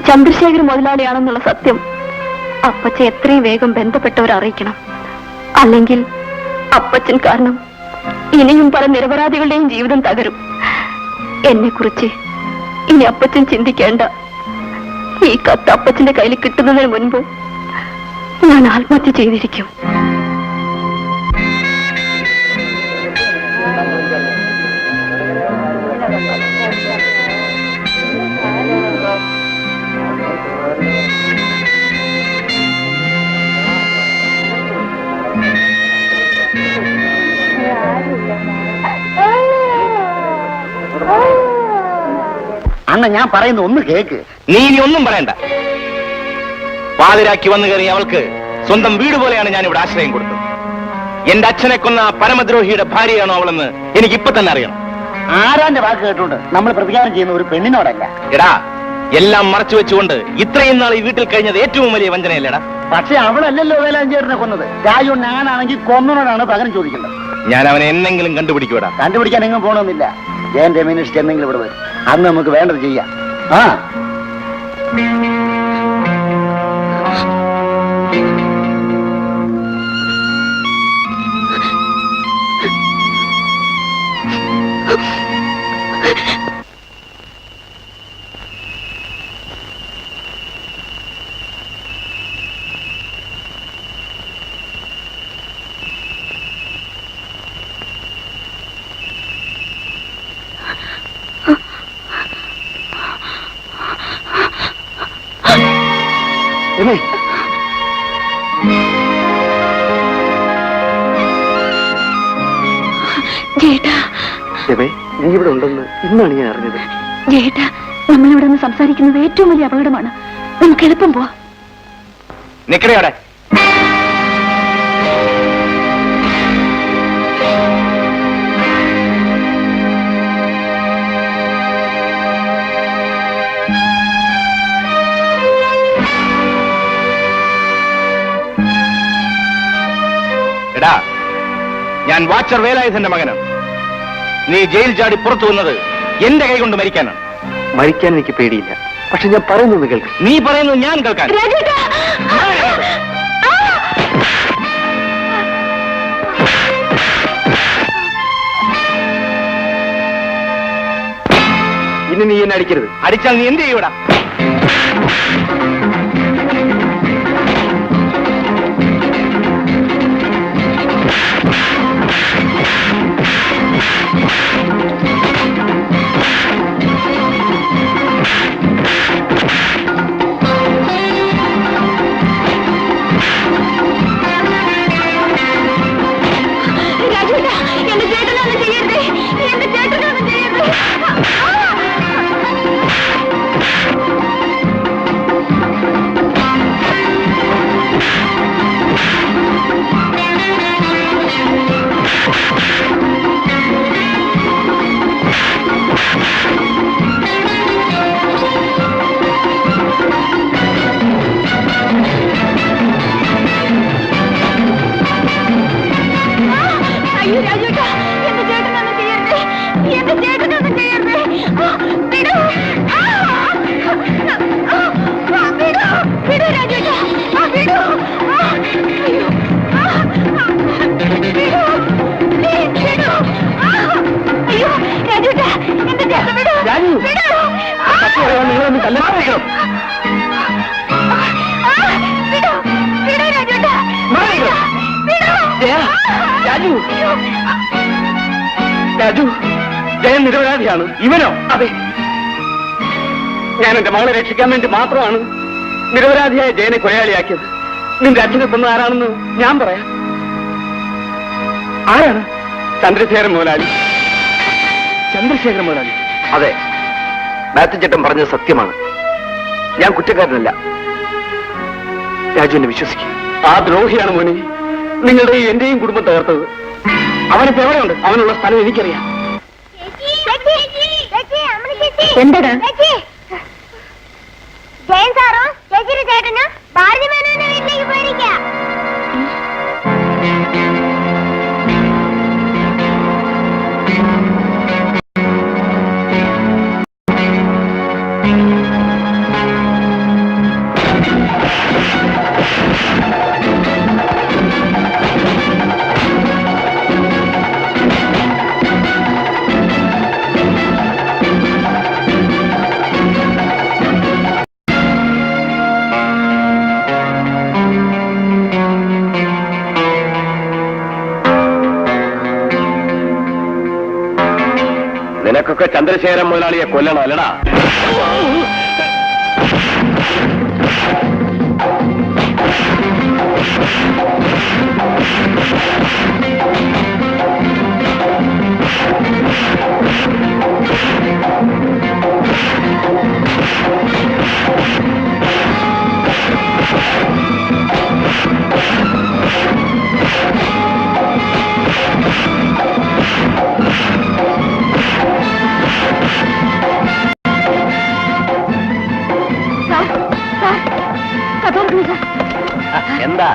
ചന്ദ്രശേഖര മുതലാളിയാണെന്നുള്ള സത്യം അപ്പച്ചൻ എത്രയും വേഗം ബന്ധപ്പെട്ടവർ അറിയിക്കണം. അല്ലെങ്കിൽ അപ്പച്ചൻ കാരണം ഇനിയും പല നിരപരാധികളുടെയും ജീവിതം തകരും. എന്നെ കുറിച്ച് ഇനി അപ്പച്ചൻ ചിന്തിക്കേണ്ട. ഈ കത്ത് അപ്പച്ചന്റെ കയ്യിൽ കിട്ടുന്നതിന് മുൻപ് ഞാൻ ആത്മഹത്യ ചെയ്തിരിക്കും. അണ്ണ ഞാൻ പറയുന്ന ഒന്ന് കേക്ക്. നീ ഇനി ഒന്നും പറയണ്ട. പാതിരാക്കി വന്നു കയറി അവൾക്ക് സ്വന്തം വീട് പോലെയാണ് ഞാൻ ഇവിടെ ആശ്രയം കൊടുത്തത്. എന്റെ അച്ഛനെ കൊന്ന പരമദ്രോഹിയുടെ ഭാര്യയാണോ അവളെന്ന് എനിക്ക് ഇപ്പൊ തന്നെ അറിയണം. ആരാന്റെ വാക്ക് കേട്ടോണ്ട് നമ്മൾ പ്രതികാരം ചെയ്യുന്ന ഒരു പെണ്ണിനോടല്ല. എടാ, എല്ലാം മറച്ചു വെച്ചുകൊണ്ട് ഇത്രയും നാൾ ഈ വീട്ടിൽ കഴിഞ്ഞത് ഏറ്റവും വലിയ വഞ്ചനയല്ലേടാ? പക്ഷെ അവളല്ലല്ലോ വേലാഞ്ചേട്ടനെ കൊന്നത്. രാജു ഞാനാണെങ്കിൽ കൊന്നോടാണ് പകരം ചോദിക്കേണ്ടത്. ഞാൻ അവനെ എന്നെങ്കിലും കണ്ടുപിടിക്കൂടാ. കണ്ടുപിടിക്കാൻ എങ്ങും പോകണമെന്നില്ല. ജയൻ രമീനിസ്റ്റ് എന്തെങ്കിലും ഇവിടെ വരും. അന്ന് നമുക്ക് വേണ്ടത് ചെയ്യാം. ആ നീ ഇവിടെ ഉണ്ടെന്ന് ഇന്നാണ് ഞാൻ അറിഞ്ഞത്. ജയേട്ടാ, നമ്മളിവിടെ നിന്ന് സംസാരിക്കുന്നത് ഏറ്റവും വലിയ അപകടമാണ്. നമുക്ക് എളുപ്പം പോവാം. നിക്കടയോടെ. എടാ, ഞാൻ വാച്ചർ വേലായുധന്റെ മകനാണ്. നീ ജയിൽ ചാടി പുറത്തു വന്നത് എന്റെ കൈ കൊണ്ട് മരിക്കാനാണ്. മരിക്കാൻ എനിക്ക് പേടിയില്ല. പക്ഷെ ഞാൻ പറയുന്നത് കേൾക്കും. നീ പറയുന്നത് ഞാൻ കേൾക്കാൻ. ഇനി നീ എന്നെ അടിക്കരുത്. അടിച്ചാൽ നീ എന്ത് ചെയ്യൂടാ? നിങ്ങളൊന്ന് കല്യാണം രാജു, ജയൻ നിരപരാധിയാണ്. ഇവനോ? അതെ, ഞാൻ എന്റെ മകളെ രക്ഷിക്കാൻ വേണ്ടി മാത്രമാണ് നിരപരാധിയായ ജയനെ കൊലയാളിയാക്കിയത്. നിന്റെ അച്ഛനെ കൊന്ന ആരാണെന്ന് ഞാൻ പറയാം. ആരാണ്? ചന്ദ്രശേഖരൻ മുതലാളി. ചന്ദ്രശേഖരൻ മുതലാളി? അതെ, മാത്യു ചേട്ടൻ പറഞ്ഞത് സത്യമാണ്. ഞാൻ കുറ്റക്കാരനല്ല. രാജു എന്നെ വിശ്വസിക്കും. ആ ദ്രോഹിയാണ് മോനെ നിങ്ങളുടെയും എന്റെയും കുടുംബം തകർത്തത്. അവനിപ്പോ എവിടെയുണ്ട്? അവനുള്ള സ്ഥലം എനിക്കറിയാം. എന്താടാ? ജയൻ സാറോ ചേച്ചിയുടെ ചേട്ടനോ ഭാരതി മേനോന്റെ വീട്ടിലേക്ക് പോയിരിക്കാം. നിനക്കൊക്കെ ചന്ദ്രശേഖരൻ മുതലാളിയെ കൊല്ലണം അല്ലടാ? എന്താ?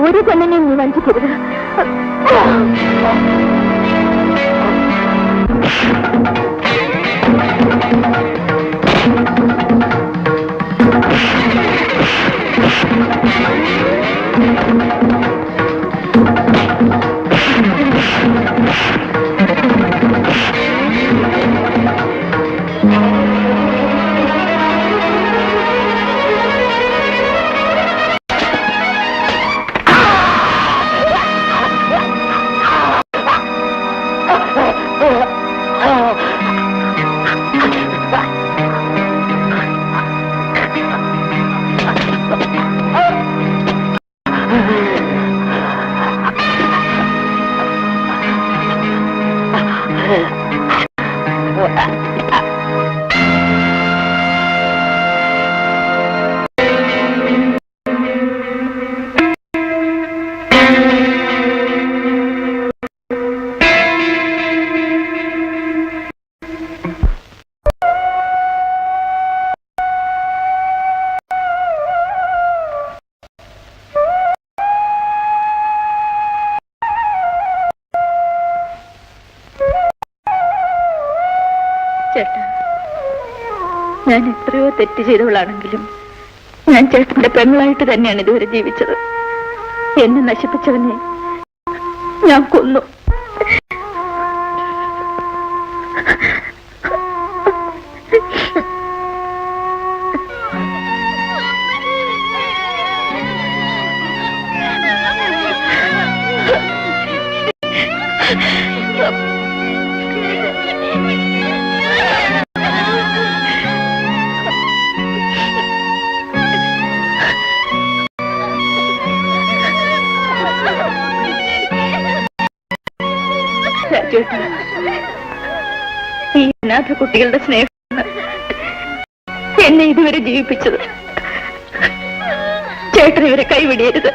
ഒരു പെണ്ണിനെ നീ വഞ്ചിക്കരുത്. ഞാൻ എത്രയോ തെറ്റ് ചെയ്തവളാണെങ്കിലും ഞാൻ ചേട്ടന്റെ പെങ്ങളായിട്ട് തന്നെയാണ് ഇതുവരെ ജീവിച്ചത്. എന്നെ നശിപ്പിച്ചവനെ ഞാൻ കൊന്നു. ചേട്ടാ, ഈ അനാഥ കുട്ടികളുടെ സ്നേഹം എന്നെ ഇതുവരെ ജീവിപ്പിച്ചത്. ചേട്ടൻ ഇവരെ കൈവിടരുത്.